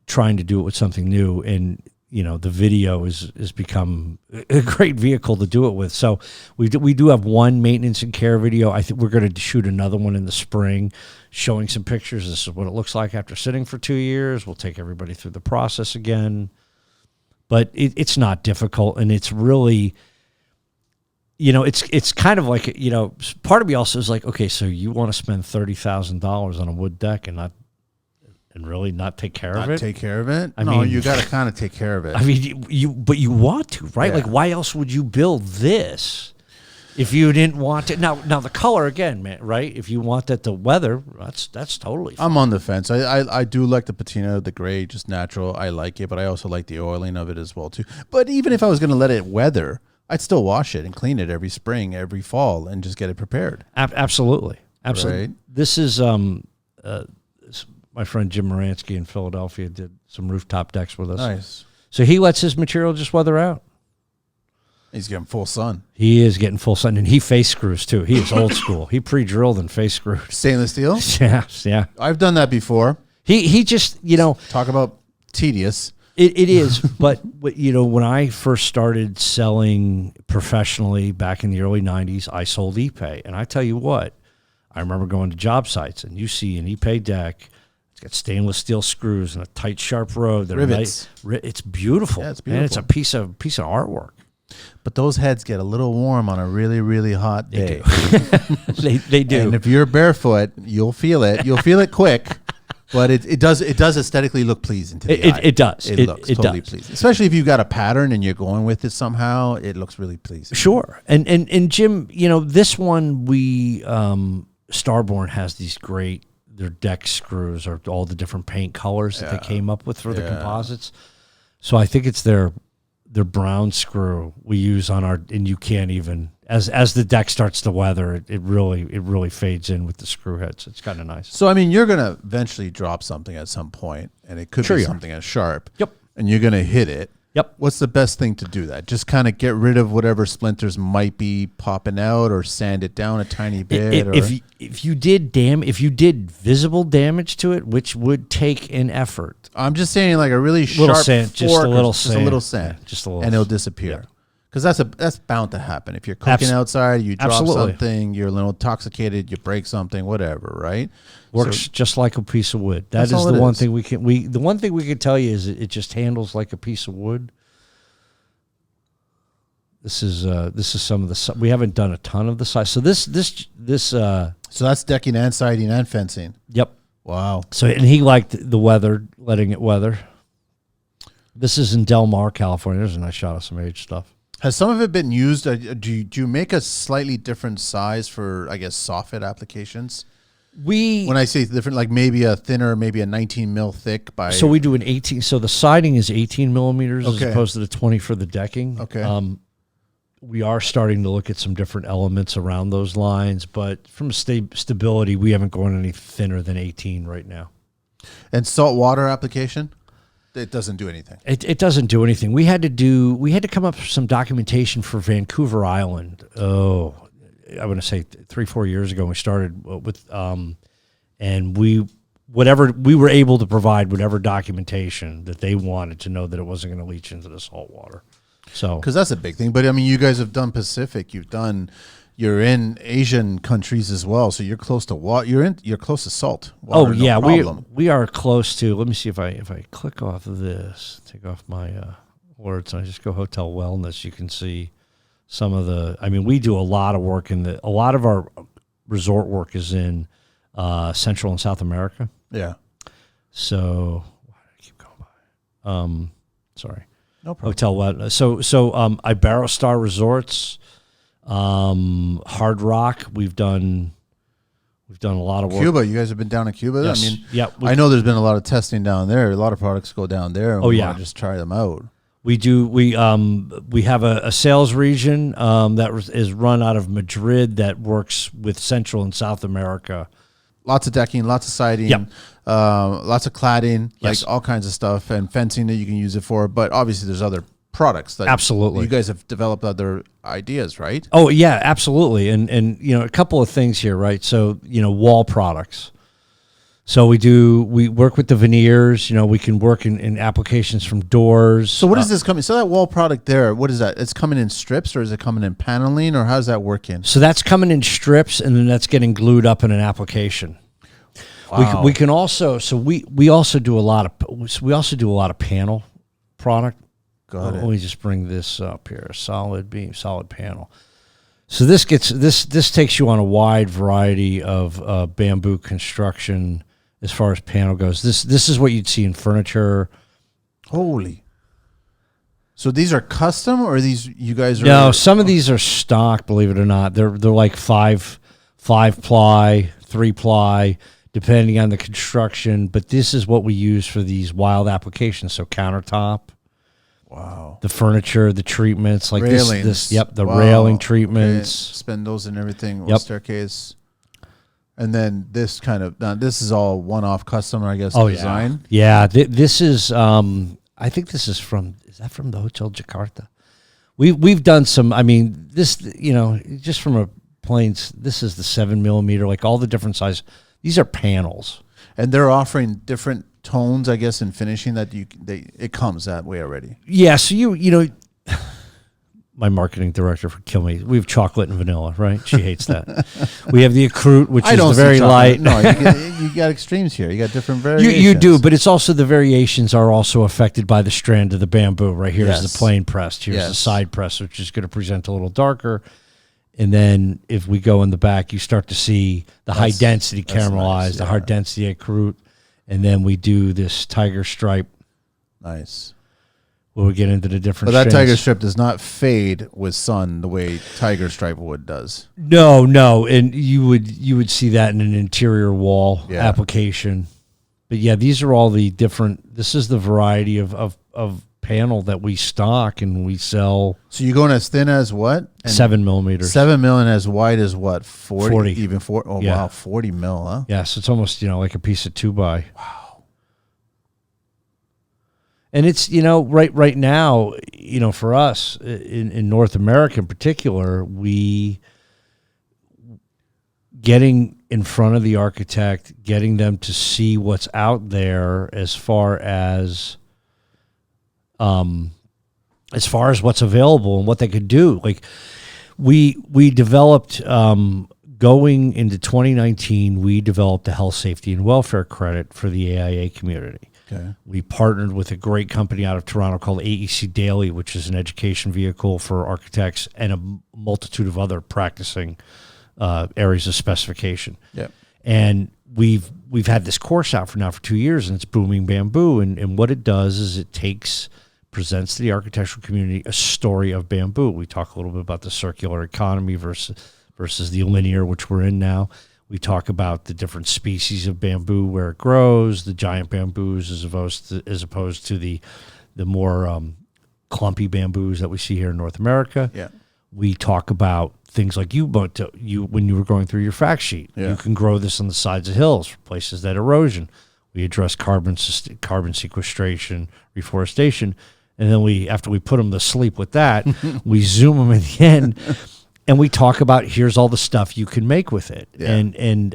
trying to do it with something new, and the video has become a great vehicle to do it with. So we do have one maintenance and care video. I think we're going to shoot another one in the spring, showing some pictures. This is what it looks like after sitting for 2 years. We'll take everybody through the process again, but it's not difficult, and it's really. It's kind of like, part of me also is like, okay, so you want to spend $30,000 on a wood deck and really not take care of it? Take care of it? I mean, you got to kind of take care of it. I mean, but you want to, right? Yeah. Like, why else would you build this if you didn't want to? Now the color again, man, right? If you want that, the weather, that's totally fine. I'm on the fence. I do like the patina, the gray, just natural. I like it, but I also like the oiling of it as well too. But even if I was going to let it weather, I'd still wash it and clean it every spring, every fall, and just get it prepared. Absolutely. Right? This is my friend Jim Moransky in Philadelphia did some rooftop decks with us. Nice. So he lets his material just weather out. He's getting full sun. He is getting full sun, and he face screws too. He is old school. He pre-drilled and face screwed. Stainless steel? Yeah. I've done that before. He just, Talk about tedious. It is, but when I first started selling professionally back in the early 90s, I sold ePay. And I tell you what, I remember going to job sites, and you see an Ipe deck. It's got stainless steel screws and a tight, sharp road. Rivets. It's beautiful. Yeah, it's beautiful. And it's a piece of artwork. But those heads get a little warm on a really, really hot day. They do. And if you're barefoot, you'll feel it. You'll feel it quick. But it does aesthetically look pleasing to the eye. It does. It looks totally pleasing. Especially if you've got a pattern and you're going with it somehow, it looks really pleasing. Sure. And Jim, this one Starborn has these great, their deck screws or all the different paint colors that they came up with for the composites. So I think it's their brown screw we use on our, and you can't even, as the deck starts to weather, it really fades in with the screw heads. It's kind of nice. So, I mean, you're going to eventually drop something at some point, and it could be something as sharp. Yep. And you're going to hit it. Yep. What's the best thing to do that? Just kind of get rid of whatever splinters might be popping out, or sand it down a tiny bit. If you did visible damage to it, which would take an effort. I'm just saying, like a really little sharp sand, fork, just a little sand, and it'll disappear. Because that's bound to happen. If you're cooking outside, you drop something, you're a little intoxicated, you break something, whatever, right? Works just like a piece of wood. That is the one thing the one thing we can tell you is it just handles like a piece of wood. This is some of the, we haven't done a ton of the size. So so that's decking and siding and fencing. Yep. Wow. So, and he liked the weather, letting it weather. This is in Del Mar, California. There's a nice shot of some aged stuff. Has some of it been used? Do you make a slightly different size for, I guess, soffit applications? When I say different, like maybe a thinner, maybe a 19 mil thick. So we do an 18. So the siding is 18 millimeters as opposed to the 20 for the decking. Okay. We are starting to look at some different elements around those lines, but from stability, we haven't gone any thinner than 18 right now. And saltwater application? It doesn't do anything. It doesn't do anything. We had to come up with some documentation for Vancouver Island. Oh, I want to say 3-4 years ago. We started with, and we were able to provide whatever documentation that they wanted to know that it wasn't going to leach into the salt water. So, because that's a big thing. But I mean, you guys have done Pacific. You're in Asian countries as well, so you're close to water. You're close to salt. Water, we are close to. Let me see if I click off of this, take off my words, and I just go hotel wellness. You can see some of the. I mean, we do a lot of work a lot of our resort work is in Central and South America. Yeah. So why do I keep going by? Sorry. No problem. Hotel wellness. So Iberostar Resorts. Hard Rock, we've done a lot of work. Cuba, you guys have been down in Cuba? Yes. I mean, I know there's been a lot of testing down there. A lot of products go down there. And we want to just try them out. We do. We have a sales region that is run out of Madrid that works with Central and South America. Lots of decking, lots of siding, lots of cladding, like all kinds of stuff, and fencing that you can use it for. But obviously, there's other products that absolutely you guys have developed other ideas, right? Oh yeah, absolutely. And a couple of things here, right? So wall products. So we work with the veneers. We can work in applications from doors. So what is this coming? So that wall product there, what is that? It's coming in strips, or is it coming in paneling, or how's that working? So that's coming in strips, and then that's getting glued up in an application. Wow. We can also we also do a lot of panel product. Got it. Let me just bring this up here. Solid beam, solid panel. So this takes you on a wide variety of bamboo construction as far as panel goes. This is what you'd see in furniture. Holy. So these are custom, or these you guys are? No, some of these are stock. Believe it or not, they're like five ply, 3 ply, depending on the construction. But this is what we use for these wild applications. So countertop. Wow. The furniture, the treatments, like railings. The railing treatments. Okay. Spindles and everything, staircase. And then this this is all one-off custom, I guess, design? Yeah. This is, I think this is from the Hotel Jakarta? We've done some, I mean, this, just from a planes, this is the 7 millimeter, like all the different size. These are panels. And they're offering different tones, I guess, in finishing that it comes that way already. Yeah, so my marketing director would kill me. We have chocolate and vanilla, right? She hates that. We have the Accrute, which is the very light. No, you got extremes here. You got different variations. You do, but it's also the variations are also affected by the strand of the bamboo. Right here is the plain pressed. Here's the side press, which is going to present a little darker. And then if we go in the back, you start to see the high density caramelized, the high density Accrute, and then we do this tiger stripe. Nice. Where we get into the different. But that tiger stripe does not fade with sun the way tiger stripe wood does. No, and you would see that in an interior wall application. But yeah, these are all the different. This is the variety of panel that we stock and we sell. So you're going as thin as what? And 7 millimeters. 7 mil and as wide as what? 40. Even 40. Oh wow, 40 mil, huh? Yeah, so it's almost like a piece of 2x. Wow. And it's, right now, for us in North America in particular, we getting in front of the architect, getting them to see what's out there as far as what's available and what they could do. Like we developed, going into 2019, we developed a health, safety, and welfare credit for the AIA community. Okay. We partnered with a great company out of Toronto called AEC Daily, which is an education vehicle for architects and a multitude of other practicing areas of specification. Yep. And we've had this course out for 2 years, and it's Booming Bamboo. And what it does is it presents to the architectural community a story of bamboo. We talk a little bit about the circular economy versus the linear, which we're in now. We talk about the different species of bamboo, where it grows, the giant bamboos as opposed to the more clumpy bamboos that we see here in North America. Yeah. We talk about things like when you were going through your fact sheet. Yeah. You can grow this on the sides of hills, places that erosion. We address carbon sequestration, reforestation, and then after we put them to sleep with that, we zoom them in the end. And we talk about here's all the stuff you can make with it. Yeah. And in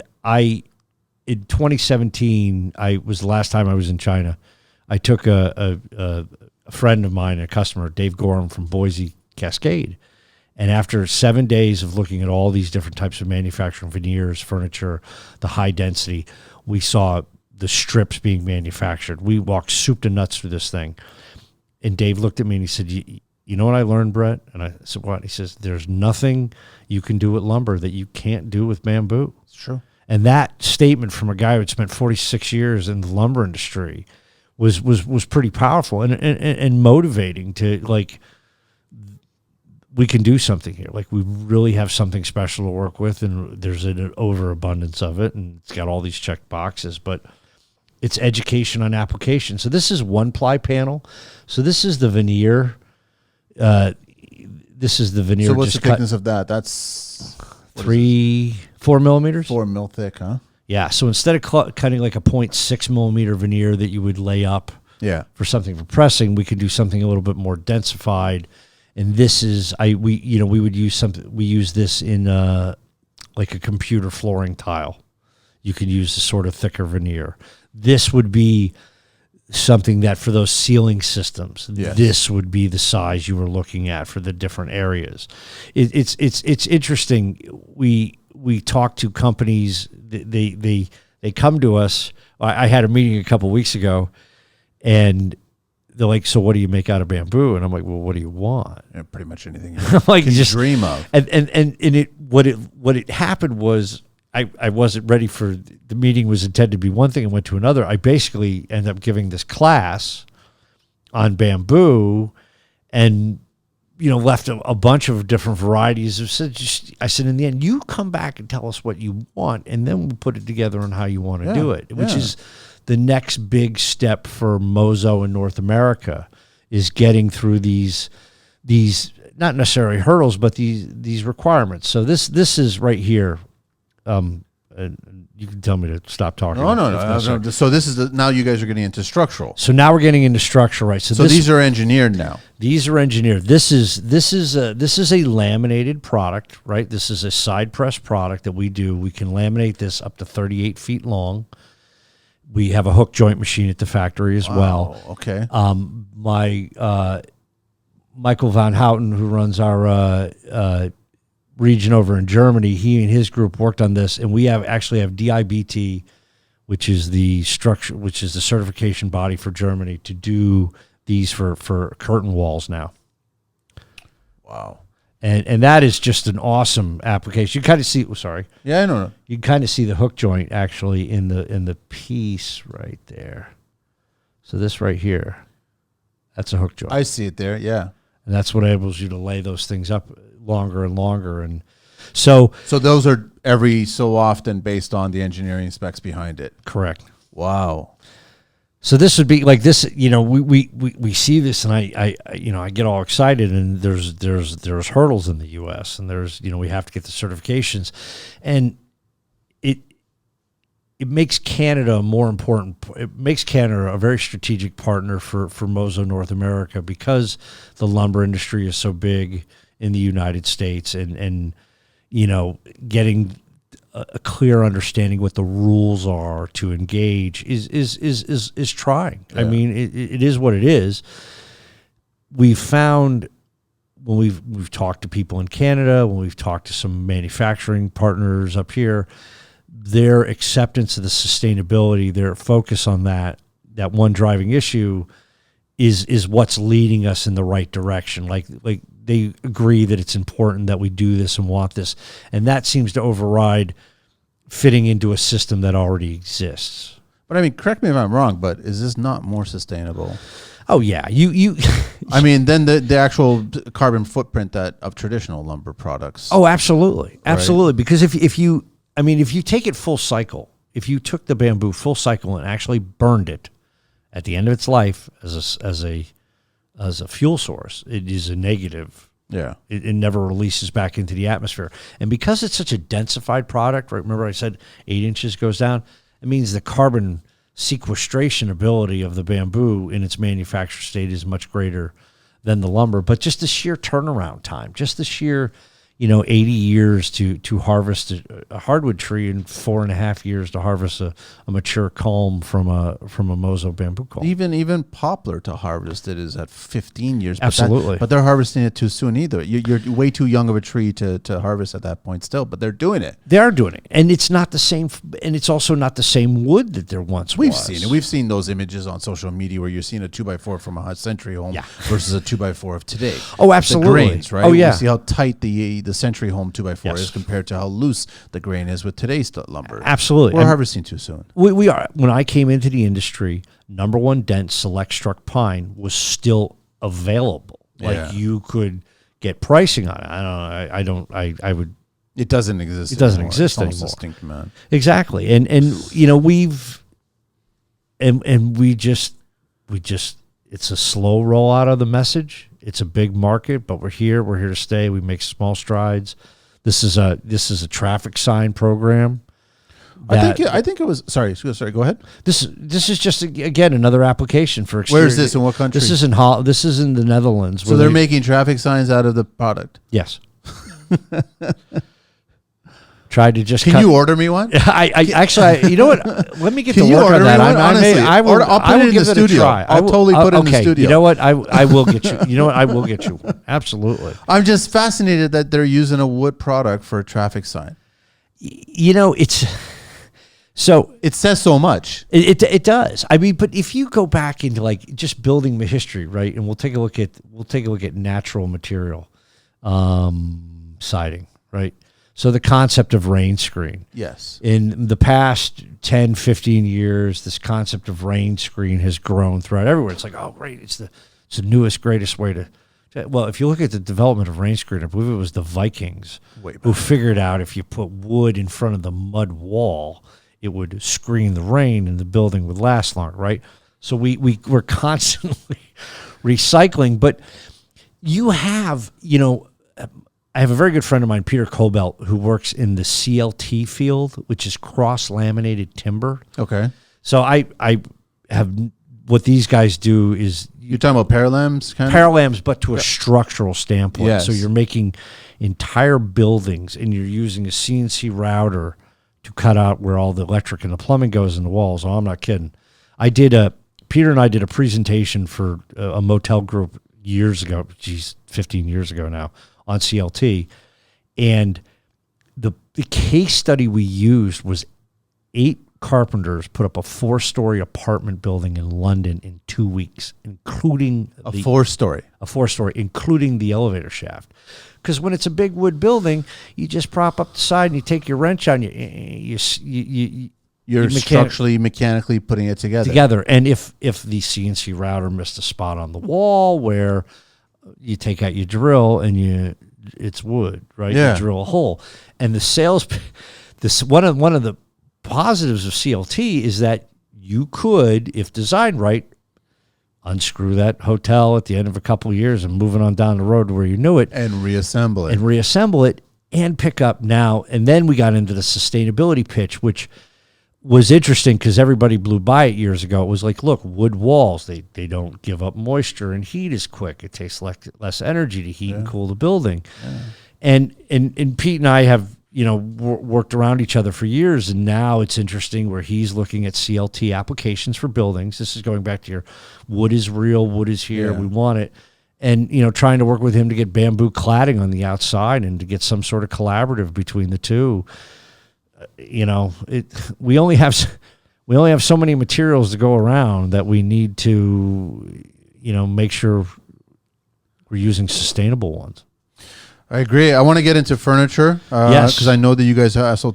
2017, was the last time I was in China. I took a friend of mine, a customer, Dave Gorham from Boise Cascade. And after 7 days of looking at all these different types of manufacturing, veneers, furniture, the high density, we saw the strips being manufactured. We walked soup to nuts through this thing. And Dave looked at me and he said, You know what I learned, Brett? And I said, what? He says, there's nothing you can do with lumber that you can't do with bamboo. It's true. And that statement from a guy who had spent 46 years in the lumber industry was pretty powerful and motivating to, like, we can do something here. Like, we really have something special to work with, and there's an overabundance of it, and it's got all these checked boxes, but it's education on application. So this is one ply panel. So this is the veneer. This is the veneer. So what's the thickness of that? That's 4 millimeters. 4 mil thick, huh? Yeah. So instead of cutting like a 0.6 millimeter veneer that you would lay up for something for pressing, we could do something a little bit more densified. And this is we would use something. We use this in like a computer flooring tile. You could use a sort of thicker veneer. This would be something that for those ceiling systems, this would be the size you were looking at for the different areas. It's interesting. We talk to companies. They come to us. I had a meeting a couple of weeks ago, and they're like, "So what do you make out of bamboo?" And I'm like, "Well, what do you want?" Yeah, pretty much anything you like can just dream of. And what it happened was, I wasn't ready for the meeting. Was intended to be one thing and went to another. I basically ended up giving this class on bamboo, and left a bunch of different varieties of. I said, in the end, you come back and tell us what you want, and then we'll put it together on how you want to do it, which is the next big step for MOSO in North America, is getting through these not necessarily hurdles, but these requirements. So this is right here. You can tell me to stop talking. No. So this is now you guys are getting into structural. So now we're getting into structural, right? So these are engineered now. These are engineered. This is a laminated product, right? This is a side press product that we do. We can laminate this up to 38 feet long. We have a hook joint machine at the factory as well. Okay. Michael Van Houten, who runs our region over in Germany, he and his group worked on this, and we actually have DIBT, which is the certification body for Germany, to do these for curtain walls now. Wow. And that is just an awesome application. You kind of see, Yeah, I know. You kind of see the hook joint actually in the piece right there. So this right here, that's a hook joint. I see it there. Yeah. And that's what enables you to lay those things up longer and longer. And so those are every so often based on the engineering specs behind it. Correct. Wow. So this would be like this, we see this, and I get all excited, and there's hurdles in the U.S. and there's we have to get the certifications, and it makes Canada more important. It makes Canada a very strategic partner for MOSO North America, because the lumber industry is so big in the United States, and getting a clear understanding what the rules are to engage is trying. Yeah. I mean, it is what it is. We've found when we've talked to people in Canada, when we've talked to some manufacturing partners up here, their acceptance of the sustainability, their focus on that one driving issue is what's leading us in the right direction. Like they agree that it's important that we do this and want this, and that seems to override fitting into a system that already exists. But I mean, correct me if I'm wrong, but is this not more sustainable? Oh yeah, you. I mean, then the actual carbon footprint of traditional lumber products. Oh, absolutely, absolutely. Right? Because if you take it full cycle, if you took the bamboo full cycle and actually burned it at the end of its life as a fuel source, it is a negative. Yeah. It never releases back into the atmosphere. And because it's such a densified product, right? Remember I said 8 inches goes down? It means the carbon sequestration ability of the bamboo in its manufactured state is much greater than the lumber. But just the sheer turnaround time, just the sheer 80 years to harvest a hardwood tree, and 4.5 years to harvest a mature culm from a MOSO bamboo culm. Even poplar to harvest it is at 15 years. Absolutely. But they're harvesting it too soon either. You're way too young of a tree to harvest at that point still, but they're doing it. They are doing it. And it's not the same, and it's also not the same wood that there once We've was. seen it. We've seen those images on social media where you're seeing a 2x4 from a century home versus a 2x4 of today. Oh, absolutely. The grains, right? Oh, yeah. You see how tight the century home 2x4 is compared to how loose the grain is with today's lumber. Absolutely. We're harvesting too soon. We are. When I came into the industry, number one dense select struck pine was still available. Yeah. Like you could get pricing on it. I would. It doesn't exist. It doesn't anymore. exist It's almost anymore. Extinct, man. Exactly. And we just it's a slow rollout of the message. It's a big market, but we're here to stay. We make small strides. This is a traffic sign program. I think it was sorry, go ahead. This is just again another application for exterior. Where is this, in what country? This is in the Netherlands. So they're making traffic signs out of the product. Yes. Tried to just. Can you order me one? I actually, you know what? Let me get to you work order on that. me one? Honestly, I'll put it in the studio. I'll totally put it in the studio. You know what? I will get you. You know what? I will get you. Absolutely. I'm just fascinated that they're using a wood product for a traffic sign. It's so it says so much. It does. I mean, but if you go back into like just building the history, right? And we'll take a look at natural material siding, right? So the concept of rain screen. Yes. In the past 10, 15 years, this concept of rain screen has grown throughout everywhere. It's like, oh, great. It's the newest, greatest way to well, if you look at the development of rain screen, I believe it was the Vikings who figured out if you put wood in front of the mud wall, it would screen the rain and the building would last longer, right? So we're constantly recycling. But you have, I have a very good friend of mine, Peter Cobelt, who works in the CLT field, which is cross-laminated timber. Okay. So I have, what these guys do is... You're talking about parallams? Parallams, but to a structural standpoint. Yes. So you're making entire buildings, and you're using a CNC router to cut out where all the electric and the plumbing goes in the walls. Oh, I'm not kidding. Peter and I did a presentation for a motel group years ago, 15 years ago now, on CLT. And the case study we used was 8 carpenters put up a 4-story apartment building in London in 2 weeks, including a 4-story, including the elevator shaft. Because when it's a big wood building, you just prop up the side and you take your wrench on you're structurally, mechanically putting it together. And if the CNC router missed a spot on the wall where you take out your drill and it's wood, right? Yeah. You drill a hole. And one of the positives of CLT is that you could, if designed right, unscrew that hotel at the end of a couple of years and move it on down the road to where you knew it. And reassemble it. And pick up now. And then we got into the sustainability pitch, which was interesting because everybody blew by it years ago. It was like, look, wood walls, they don't give up moisture and heat as quick. It takes less energy to heat and cool the building. Yeah. And Pete and I have, worked around each other for years, and now it's interesting where he's looking at CLT applications for buildings. This is going back to your wood is real, wood is here, we want it. And, trying to work with him to get bamboo cladding on the outside and to get some sort of collaborative between the two. We only have so many materials to go around that we need to, make sure we're using sustainable ones. I agree. I want to get into furniture because I know that you guys also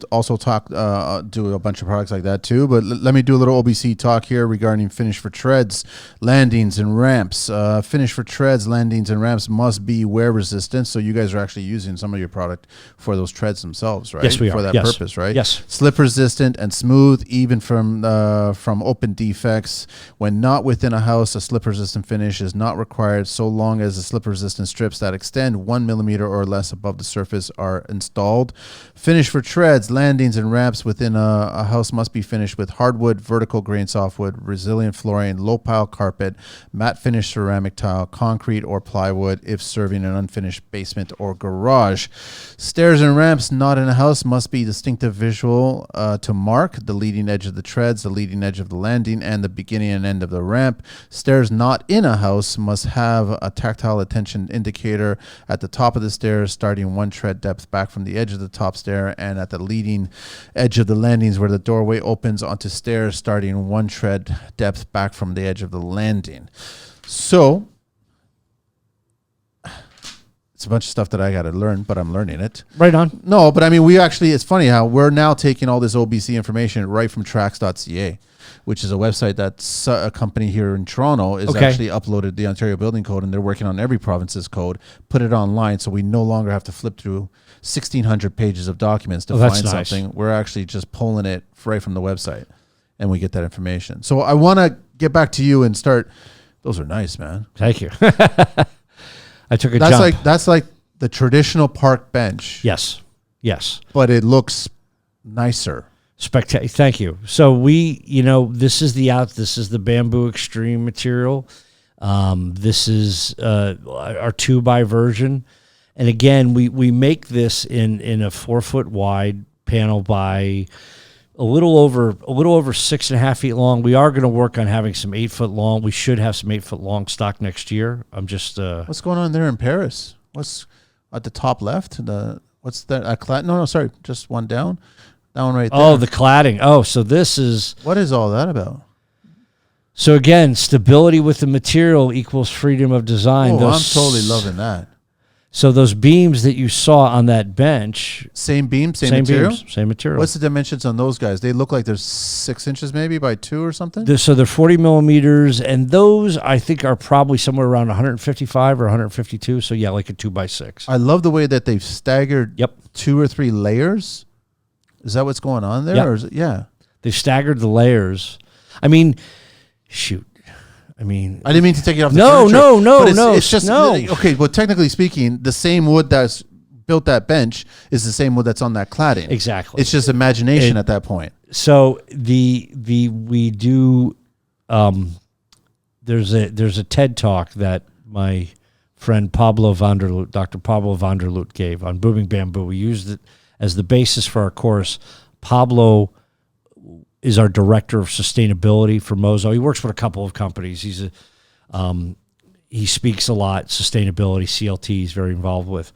do a bunch of products like that too. But let me do a little OBC talk here regarding finish for treads, landings, and ramps. Finish for treads, landings, and ramps must be wear resistant. So you guys are actually using some of your product for those treads themselves, right? Yes, we are. For that purpose, right? Yes. Slip resistant and smooth, even from open defects. When not within a house, a slip resistant finish is not required so long as the slip resistant strips that extend 1 millimeter or less above the surface are installed. Finish for treads, landings, and ramps within a house must be finished with hardwood, vertical grain softwood, resilient flooring, low pile carpet, matte finish ceramic tile, concrete or plywood if serving an unfinished basement or garage. Stairs and ramps not in a house must be distinctive visual to mark the leading edge of the treads, the leading edge of the landing, and the beginning and end of the ramp. Stairs not in a house must have a tactile attention indicator at the top of the stairs, starting 1 tread depth back from the edge of the top stair, and at the leading edge of the landings where the doorway opens onto stairs, starting 1 tread depth back from the edge of the landing. So it's a bunch of stuff that I got to learn, but I'm learning it. Right on. No, but I mean, it's funny how we're now taking all this OBC information right from tracks.ca, which is a website that's a company here in Toronto is actually uploaded the Ontario Building Code, and they're working on every province's code, put it online, so we no longer have to flip through 1,600 pages of documents to find something. Nice. We're actually just pulling it right from the website, and we get that information. So I want to get back to you and start. Those are nice, man. Thank you. I took a jump. That's like the traditional park bench. Yes. But it looks nicer. Spectacular. Thank you. So this is the bamboo extreme material. This is our 2x version, and again, we make this in a 4-foot wide panel by a little over 6.5 feet long. We are going to work on having some 8-foot long. We should have some 8-foot long stock next year. I'm just what's going on there in Paris? What's at the top left? What's that? No, sorry, just one down. That one right there. Oh, the cladding. Oh, so this is... What is all that about? So again, stability with the material equals freedom of design. Oh, I'm totally loving that. So those beams that you saw on that bench... Same beam, same material? Same material. What's the dimensions on those guys? They look like they're 6 inches maybe by 2 or something? So they're 40 millimeters, and those I think are probably somewhere around 155 or 152. So yeah, like a 2x6. I love the way that they've staggered 2 or 3 layers. Is that what's going on there? Yep. Or is it, yeah. They've staggered the layers. I mean, shoot. I didn't mean to take it off the furniture. No. It's just, okay, well, technically speaking, the same wood that's built that bench is the same wood that's on that cladding. Exactly. It's just imagination at that point. So we do, there's a TED Talk that my friend Pablo Vanderloot, Dr. Pablo Vanderloot gave on booming bamboo. We used it as the basis for our course. Pablo is our director of sustainability for MOSO. He works with a couple of companies. He's he speaks a lot, sustainability, CLT, he's very involved with.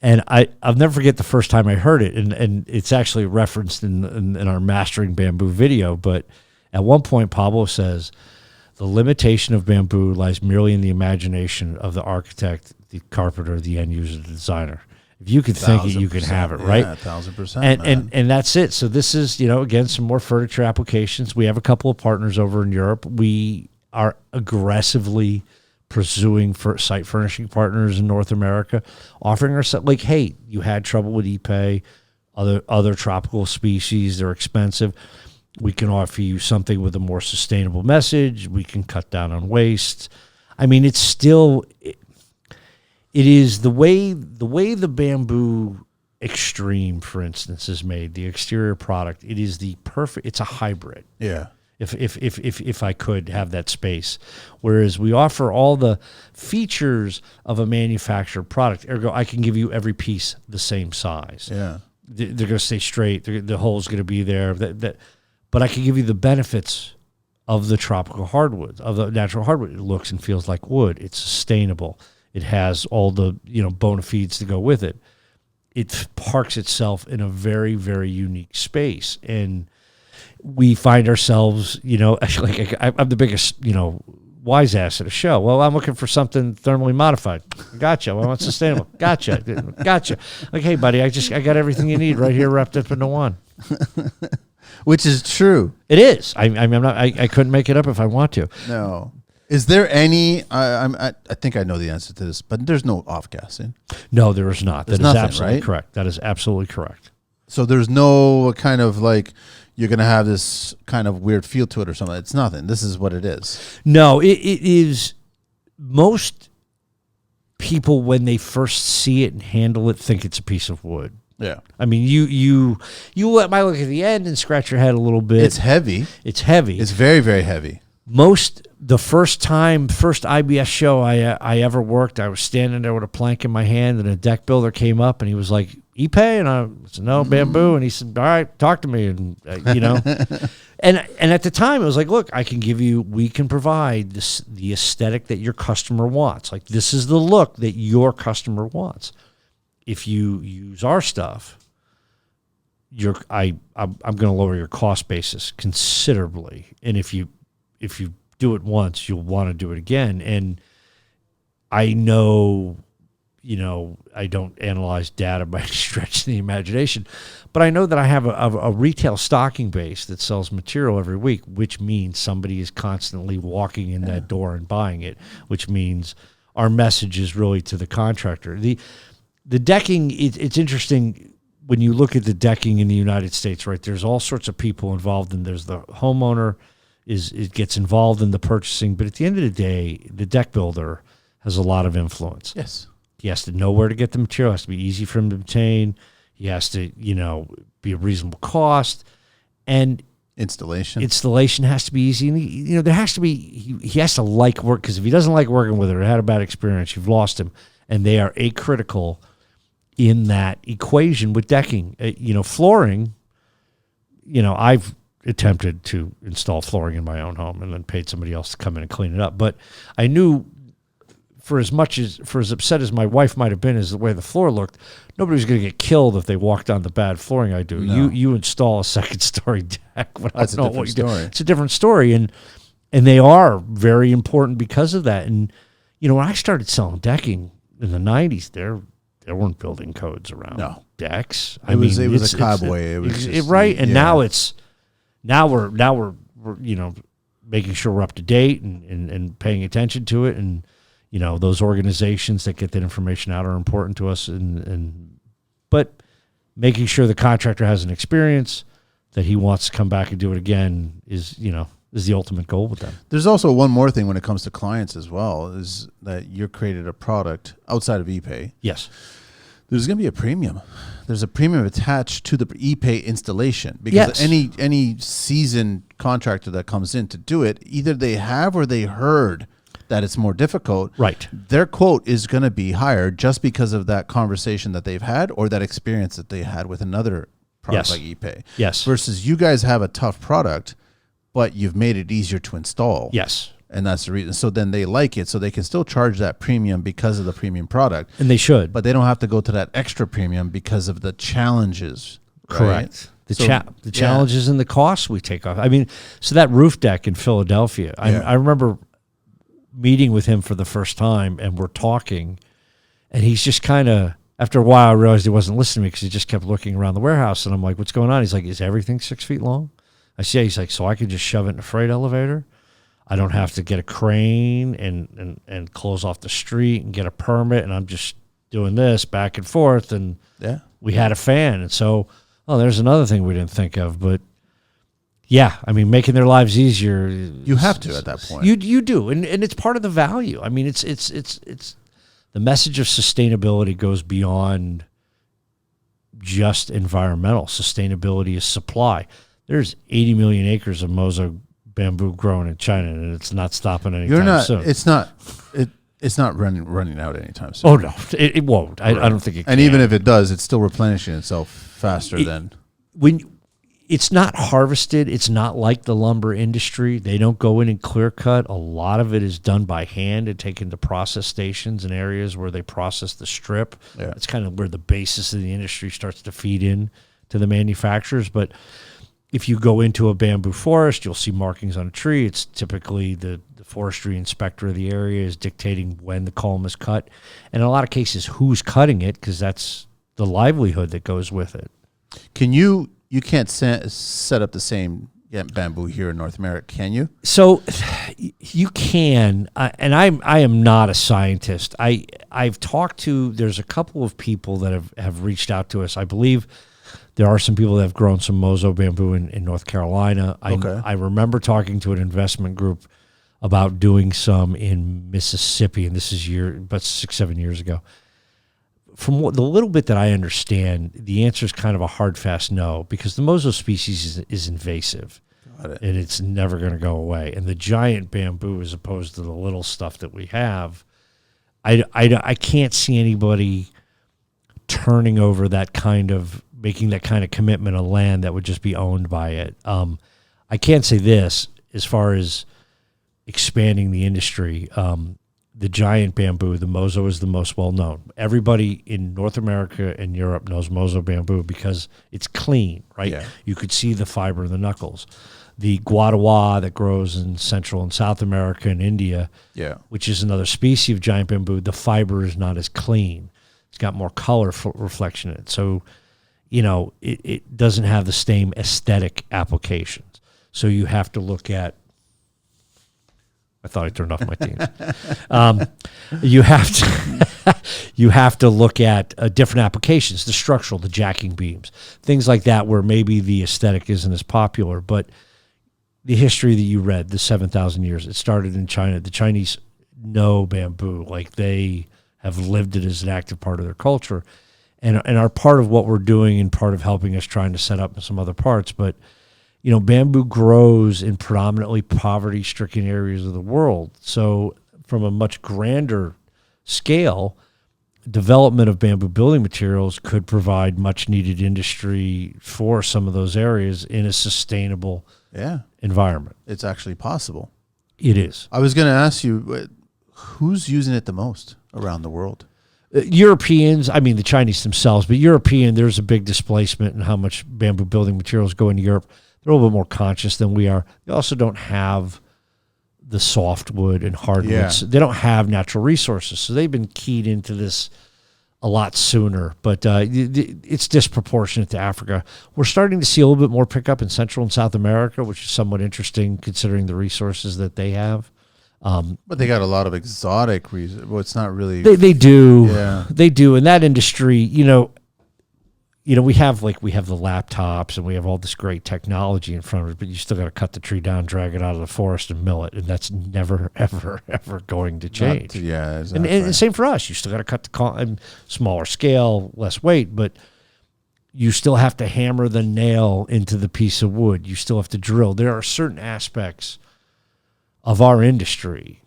And I'll never forget the first time I heard it, and it's actually referenced in our Mastering Bamboo video, but at one point Pablo says, the limitation of bamboo lies merely in the imagination of the architect, the carpenter, the end user, the designer. If you can think it, you can have it, right? Yeah, 1,000%. And that's it. So this is, again, some more furniture applications. We have a couple of partners over in Europe. We are aggressively pursuing for site furnishing partners in North America, offering ourselves like, hey, you had trouble with Ipe, other tropical species, they're expensive. We can offer you something with a more sustainable message. We can cut down on waste. I mean, it's still, it is the way the bamboo extreme, for instance, is made, the exterior product. It is the perfect, it's a hybrid. Yeah. If I could have that space. Whereas we offer all the features of a manufactured product. Ergo, I can give you every piece the same size. Yeah. They're going to stay straight. The hole's going to be there. But I can give you the benefits of the tropical hardwood, of the natural hardwood. It looks and feels like wood. It's sustainable. It has all the bona fides to go with it. It parks itself in a very, very unique space. And we find ourselves, like I'm the biggest, wise ass at a show. Well, I'm looking for something thermally modified. Gotcha. Well, I want sustainable. Gotcha. Like, hey, buddy, I got everything you need right here wrapped up into one. Which is true. It is. I couldn't make it up if I want to. No. Is there any? I think I know the answer to this, but there's no off gassing. No, there is not. There's that nothing, is absolutely right? correct. That is absolutely correct. So there's no kind of like you're going to have this kind of weird feel to it or something. It's nothing. This is what it is. No, it is. Most people, when they first see it and handle it, think it's a piece of wood. Yeah. I mean, you might look at the end and scratch your head a little bit. It's heavy. It's heavy. It's very, very heavy. The first IBS show I ever worked, I was standing there with a plank in my hand, and a deck builder came up and he was like, Ipe? And I said, no, bamboo. And he said, all right, talk to me. And, and at the time it was like, look, we can provide the aesthetic that your customer wants. Like, this is the look that your customer wants. If you use our stuff, I'm going to lower your cost basis considerably. And if you do it once, you'll want to do it again. And I know, I don't analyze data by stretching the imagination, but I know that I have a retail stocking base that sells material every week, which means somebody is constantly walking in that door and buying it, which means our message is really to the contractor. The decking, it's interesting when you look at the decking in the United States, right? There's all sorts of people involved, and there's the homeowner it gets involved in the purchasing, but at the end of the day, the deck builder has a lot of influence. Yes. He has to know where to get the material. It has to be easy for him to obtain. He has to, be a reasonable cost, and installation has to be easy. And there has to be he has to like work, because if he doesn't like working with it or had a bad experience, you've lost him. And they are acritical in that equation with decking. Flooring. I've attempted to install flooring in my own home and then paid somebody else to come in and clean it up. But I knew, for as upset as my wife might have been as the way the floor looked, nobody was going to get killed if they walked on the bad flooring I do. No. You install a second story deck. That's a different story. It's a different story, and they are very important because of that. And when I started selling decking in the 90s, there weren't building codes around decks. It was a cowboy. It was just, right, and now we're making sure we're up to date and paying attention to it, and those organizations that get that information out are important to us, but making sure the contractor has an experience that he wants to come back and do it again is the ultimate goal with them. There's also one more thing when it comes to clients as well, is that you created a product outside of Ipe. Yes. There's going to be a premium. There's a premium attached to the Ipe installation, because any seasoned contractor that comes in to do it, either they have or they heard that it's more difficult. Right. Their quote is going to be higher just because of that conversation that they've had or that experience that they had with another product like Ipe. Yes. Versus you guys have a tough product, but you've made it easier to install. Yes. And that's the reason. So then they like it. So they can still charge that premium because of the premium product. And they should. But they don't have to go to that extra premium because of the challenges. Correct. Right? The challenges and the costs we take off. I mean, so that roof deck in Philadelphia, I remember meeting with him for the first time, and we're talking, and he's just kind of, after a while, I realized he wasn't listening to me because he just kept looking around the warehouse, and I'm like, what's going on? He's like, is everything 6 feet long? I said, yeah. He's like, so I could just shove it in a freight elevator? I don't have to get a crane and close off the street and get a permit, and I'm just doing this back and forth, and we had a fan. And so, there's another thing we didn't think of, but yeah, I mean, making their lives easier. You have to at that point. You do, and it's part of the value. I mean, it's the message of sustainability goes beyond just environmental. Sustainability is supply. There's 80 million acres of MOSO bamboo grown in China, and it's not stopping anytime soon. It's not running out anytime soon. Oh no, it won't. I don't think it can. And even if it does, it's still replenishing itself faster than when it's not harvested. It's not like the lumber industry. They don't go in and clear cut. A lot of it is done by hand and taken to process stations and areas where they process the strip. Yeah. It's kind of where the basis of the industry starts to feed in to the manufacturers. But if you go into a bamboo forest, you'll see markings on a tree. It's typically the forestry inspector of the area is dictating when the culm is cut. And in a lot of cases, who's cutting it, because that's the livelihood that goes with it. You can't set up the same bamboo here in North America, can you? So you can, and I am not a scientist. I've talked to, there's a couple of people that have reached out to us. I believe there are some people that have grown some MOSO bamboo in North Carolina. I remember talking to an investment group about doing some in Mississippi, and this is about 6-7 years ago. From the little bit that I understand, the answer is kind of a hard, fast no, because the MOSO species is invasive. Got it. And it's never going to go away. And the giant bamboo, as opposed to the little stuff that we have, I can't see anybody turning over making that kind of commitment of land that would just be owned by it. I can't say this as far as expanding the industry. The giant bamboo, the MOSO, is the most well-known. Everybody in North America and Europe knows MOSO bamboo because it's clean, right? Yeah. You could see the fiber in the knuckles. The guadawa that grows in Central and South America and India, which is another species of giant bamboo, the fiber is not as clean. It's got more color reflection in it. So, it doesn't have the same aesthetic applications. So you have to look at, I thought I turned off my teams. You have to look at different applications, the structural, the jacking beams, things like that, where maybe the aesthetic isn't as popular. But the history that you read, the 7,000 years, it started in China. The Chinese know bamboo, like they have lived it as an active part of their culture, and are part of what we're doing and part of helping us trying to set up in some other parts. But bamboo grows in predominantly poverty-stricken areas of the world. So from a much grander scale, development of bamboo building materials could provide much-needed industry for some of those areas in a sustainable environment. It's actually possible. It is. I was going to ask you, who's using it the most around the world? Europeans, I mean the Chinese themselves, but there's a big displacement in how much bamboo building materials go into Europe. They're a little bit more conscious than we are. They also don't have the softwood and hardwoods. They don't have natural resources, so they've been keyed into this a lot sooner. But it's disproportionate to Africa. We're starting to see a little bit more pickup in Central and South America, which is somewhat interesting considering the resources that they have. But they got a lot of exotic reasons. Well, it's not really. They do. Yeah. They do. In that industry, we have the laptops and we have all this great technology in front of it, but you still got to cut the tree down, drag it out of the forest, and mill it, and that's never, ever, ever going to change. Exactly. And same for us. You still got to cut the smaller scale, less weight, but you still have to hammer the nail into the piece of wood. You still have to drill. There are certain aspects of our industry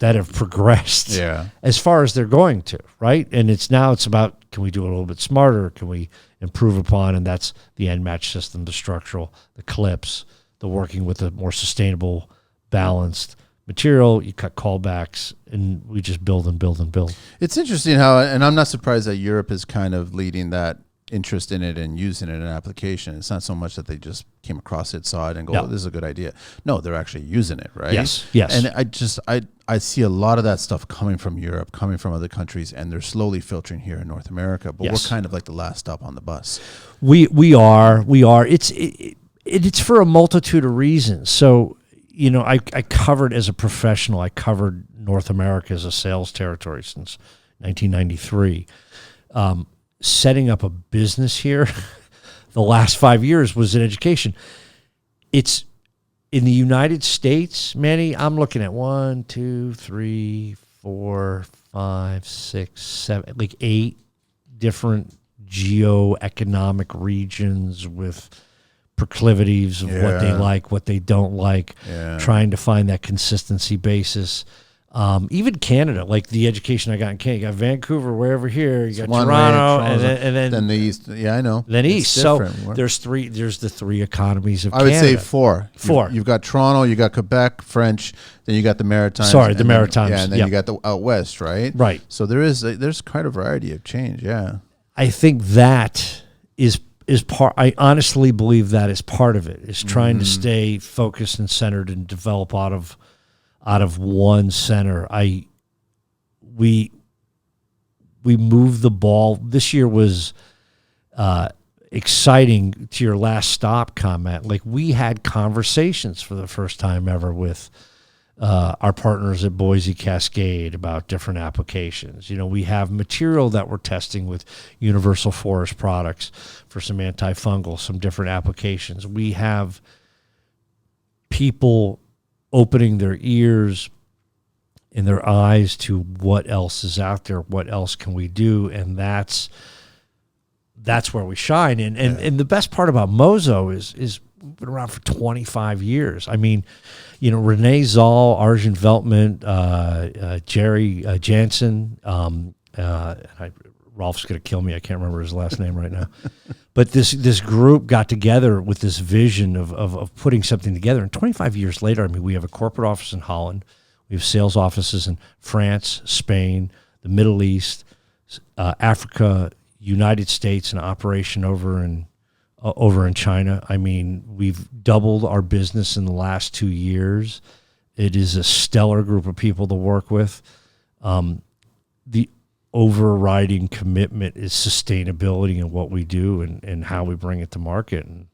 that have progressed as far as they're going to, right? And it's about, can we do it a little bit smarter? Can we improve upon? And that's the end match system, the structural, the clips, the working with a more sustainable, balanced material, you cut callbacks, and we just build and build and build. It's interesting how, and I'm not surprised that Europe is kind of leading that interest in it and using it in an application. It's not so much that they just came across it, saw it, and go, oh, this is a good idea. No, they're actually using it, right? Yes. And I see a lot of that stuff coming from Europe, coming from other countries, and they're slowly filtering here in North America. But we're kind of like the last stop on the bus. We are. It's for a multitude of reasons. So, I covered as a professional, I covered North America as a sales territory since 1993. Setting up a business here the last 5 years was in education. It's in the United States, Manny, I'm looking at 1, 2, 3, 4, 5, 6, 7, like 8 different geo-economic regions with proclivities of what they like, what they don't like, trying to find that consistency basis. Even Canada, like the education I got in Canada, you got Vancouver, wherever here, you got Toronto, and then the East. Yeah, I know. Then East. So there's the three economies of Canada. I would say four. Four. You've got Toronto, you got Quebec, French, then you got the Maritimes. Sorry, the Maritimes. And then you got the out west, right? Right. So there's quite a variety of change, yeah. I think that is part. I honestly believe that is part of it. Is trying to stay focused and centered and develop out of one center. We moved the ball. This year was exciting. To your last stop comment, like we had conversations for the first time ever with our partners at Boise Cascade about different applications. We have material that we're testing with Universal Forest Products for some antifungal, some different applications. We have people opening their ears and their eyes to what else is out there, what else can we do, and that's where we shine. And the best part about MOSO is we've been around for 25 years. I mean, Renee Zoll, Arjun Veltman, Jerry Jansen, Rolf's going to kill me. I can't remember his last name right now. But this group got together with this vision of putting something together. And 25 years later, I mean, we have a corporate office in Holland. We have sales offices in France, Spain, the Middle East, Africa, United States, and operation over in China. I mean, we've doubled our business in the last 2 years. It is a stellar group of people to work with. The overriding commitment is sustainability in what we do and how we bring it to market. And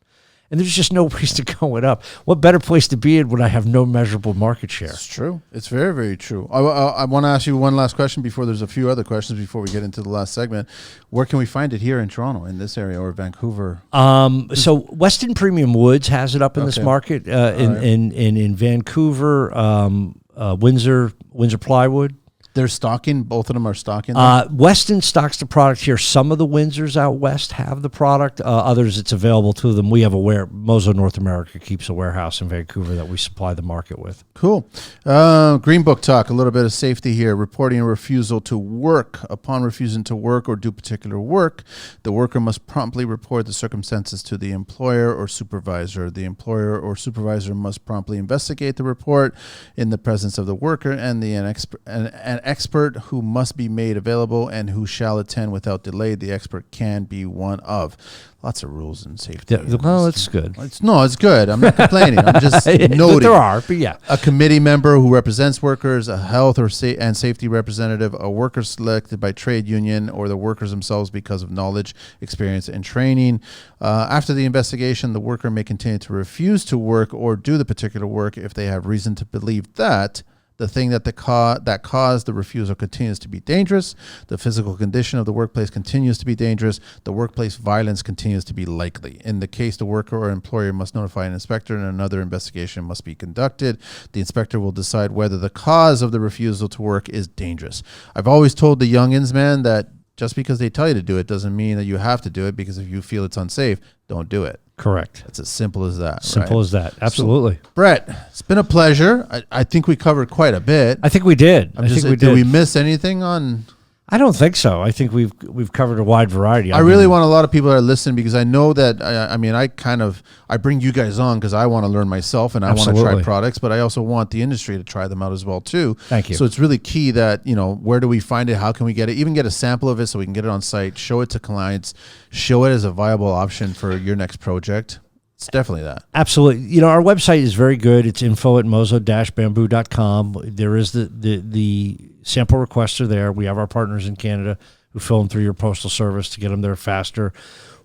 there's just no place to go it up. What better place to be in when I have no measurable market share? It's true. It's very, very true. I want to ask you one last question before there's a few other questions before we get into the last segment. Where can we find it here in Toronto, in this area, or Vancouver? So Weston Premium Woods has it up in this market. In Vancouver, Windsor Plywood. They're stocking, both of them are stocking? Weston stocks the product here. Some of the Windsors out west have the product. Others, it's available to them. We have MOSO North America keeps a warehouse in Vancouver that we supply the market with. Cool. Green Book talk, a little bit of safety here. Reporting a refusal to work. Upon refusing to work or do particular work, the worker must promptly report the circumstances to the employer or supervisor. The employer or supervisor must promptly investigate the report in the presence of the worker and an expert who must be made available and who shall attend without delay. The expert can be one of. Lots of rules and safety. Well, it's good. It's good. I'm not complaining. I'm just noting. There are, but yeah. A committee member who represents workers, a health and safety representative, a worker selected by trade union, or the workers themselves because of knowledge, experience, and training. After the investigation, the worker may continue to refuse to work or do the particular work if they have reason to believe that the thing that caused the refusal continues to be dangerous, the physical condition of the workplace continues to be dangerous, the workplace violence continues to be likely. In the case, the worker or employer must notify an inspector and another investigation must be conducted. The inspector will decide whether the cause of the refusal to work is dangerous. I've always told the youngins, man, that just because they tell you to do it doesn't mean that you have to do it, because if you feel it's unsafe, don't do it. Correct. It's as simple as that. Simple as that. Absolutely. So, Brett, it's been a pleasure. I think we covered quite a bit. I think we did. Did we miss anything on? I don't think so. I think we've covered a wide variety. I really want a lot of people that are listening, because I know that I bring you guys on because I want to learn myself and I want to try products, but I also want the industry to try them out as well too. Thank you. So it's really key that, where do we find it? How can we get it? Even get a sample of it so we can get it on site, show it to clients, show it as a viable option for your next project. It's definitely that. Absolutely. Our website is very good. It's info@moso-bamboo.com. There is the sample requests are there. We have our partners in Canada who fill them through your postal service to get them there faster.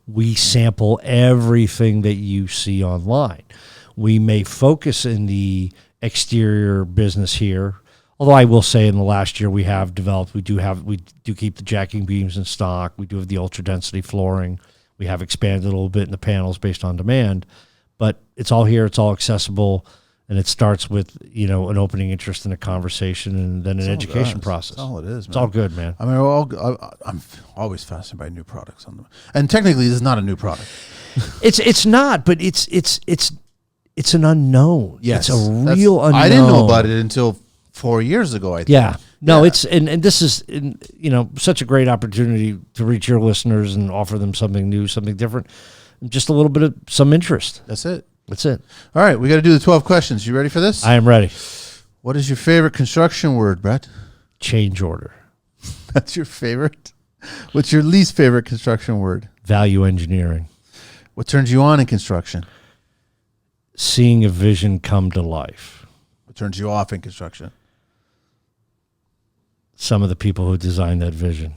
We sample everything that you see online. We may focus in the exterior business here, although I will say in the last year we have developed, we do keep the jacking beams in stock. We do have the ultra density flooring. We have expanded a little bit in the panels based on demand, but it's all here. It's all accessible, and it starts with an opening interest in a conversation, and then an education process. That's all it is, man. It's all good, man. I mean, I'm always fascinated by new products on them, and technically, this is not a new product. It's not, but it's an unknown. Yes, it's a real unknown. I didn't know about it until 4 years ago. I think. Yeah. No, it's and this is such a great opportunity to reach your listeners and offer them something new, something different, just a little bit of some interest. That's it. All right, we got to do the 12 questions. You ready for this? I am ready. What is your favorite construction word, Brett? Change order. That's your favorite? What's your least favorite construction word? Value engineering. What turns you on in construction? Seeing a vision come to life. What turns you off in construction? Some of the people who designed that vision.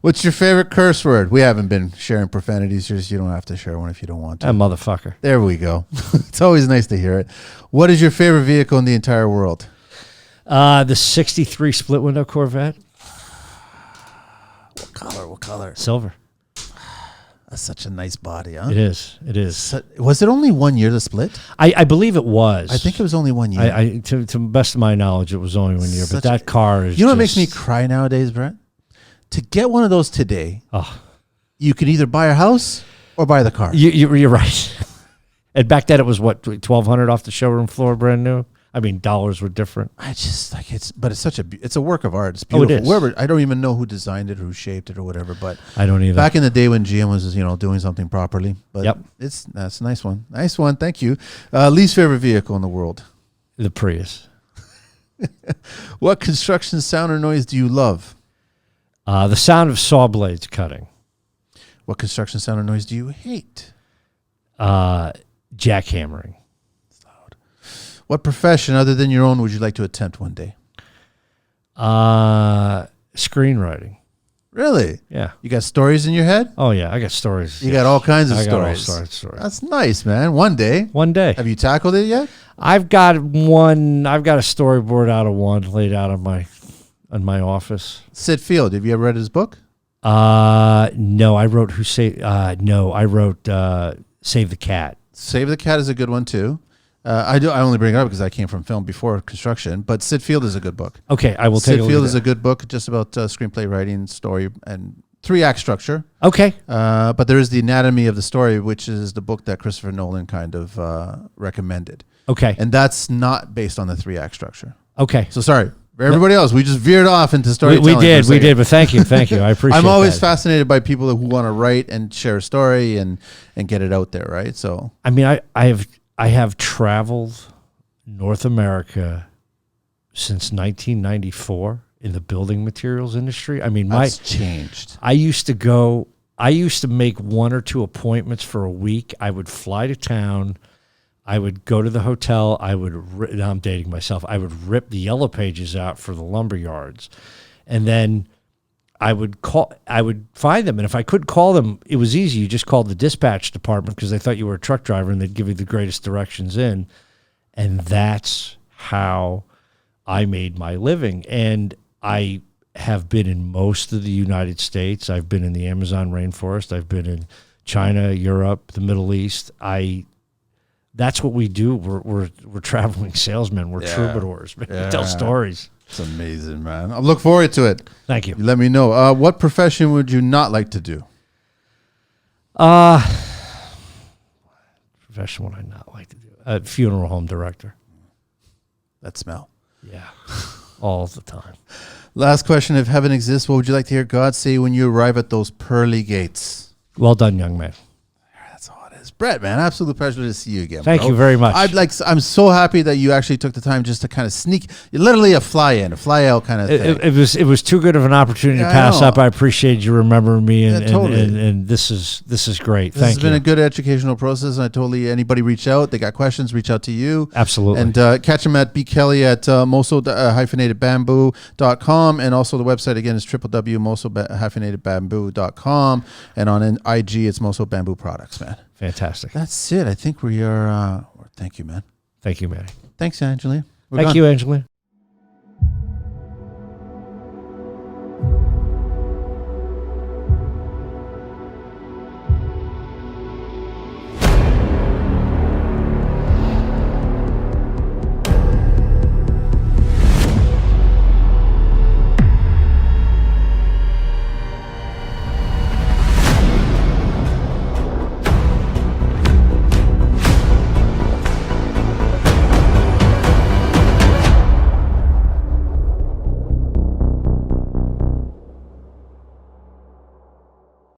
What's your favorite curse word? We haven't been sharing profanities here, so you don't have to share one if you don't want to. Motherfucker. There we go. It's always nice to hear it. What is your favorite vehicle in the entire world? The 63 split window Corvette. What color? Silver. That's such a nice body, huh? It is. Was it only 1 year, the split? I believe it was. I think it was only 1 year. To the best of my knowledge, it was only 1 year. But that car is. You know what makes me cry nowadays, Brett? To get one of those today, you can either buy a house or buy the car. You're right. And back then it was what, $1,200 off the showroom floor, brand new. I mean, dollars were different. I just it's a work of art. It's beautiful. Oh, it is. Whoever, I don't even know who designed it, who shaped it, or whatever. But I don't either. Back in the day when GM was doing something properly. But yep, that's a nice one. Nice one. Thank you. Least favorite vehicle in the world? The Prius. What construction sound or noise do you love? The sound of saw blades cutting. What construction sound or noise do you hate? Jackhammering. What profession other than your own would you like to attempt one day? Screenwriting. Really? Yeah. You got stories in your head? Oh, yeah. I got stories. You got all kinds of stories. I got all stories. That's nice, man. One day. Have you tackled it yet? I've got one. I've got a storyboard out of one laid out in my office. Sid Field. Have you ever read his book? No. I wrote I wrote Save the Cat. Save the Cat is a good one too. I only bring it up because I came from film before construction, but Sid Field is a good book. Okay, I will take a look. Sid Field is a good book, just about screenplay writing, story, and 3-act structure. Okay. But there is The Anatomy of the Story, which is the book that Christopher Nolan kind of recommended. Okay. And that's not based on the 3-act structure. Okay. So sorry. For everybody else, we just veered off into storytelling. We did, but thank you. I appreciate it. I'm always fascinated by people who want to write and share a story and get it out there, right? So I mean, I have traveled North America since 1994 in the building materials industry. I mean, that's changed. I used to make 1 or 2 appointments for a week. I would fly to town. I would go to the hotel. Now I'm dating myself. I would rip the yellow pages out for the lumber yards. And then I would find them. And if I couldn't call them, it was easy. You just called the dispatch department because they thought you were a truck driver and they'd give you the greatest directions in. And that's how I made my living. And I have been in most of the United States. I've been in the Amazon rainforest. I've been in China, Europe, the Middle East. That's what we do. We're traveling salesmen. We're troubadours. We tell stories. It's amazing, man. I look forward to it. Thank you. Let me know. What profession would you not like to do? Profession would I not like to do? Funeral home director. That smell. Yeah. all the time. Last question. If heaven exists, what would you like to hear God say when you arrive at those pearly gates? Well done, young man. That's all it is. Brett, man, absolute pleasure to see you again. Thank you very much. I'm so happy that you actually took the time just to kind of sneak. You're literally a fly in, a fly out kind of thing. It was too good of an opportunity to pass up. I appreciate you remembering me, and, totally. and this is great. This has been a good educational process. And I totally, anybody reach out, they got questions, reach out to you. Absolutely. And catch him at B. Kelly at moso-bamboo.com. And also the website again is www.moso-bamboo.com. And on IG, it's Moso Bamboo Products, man. Fantastic. That's it. I think we are. Thank you, man. Thank you, Manny. Thanks, Angeline. Thank you, Angeline.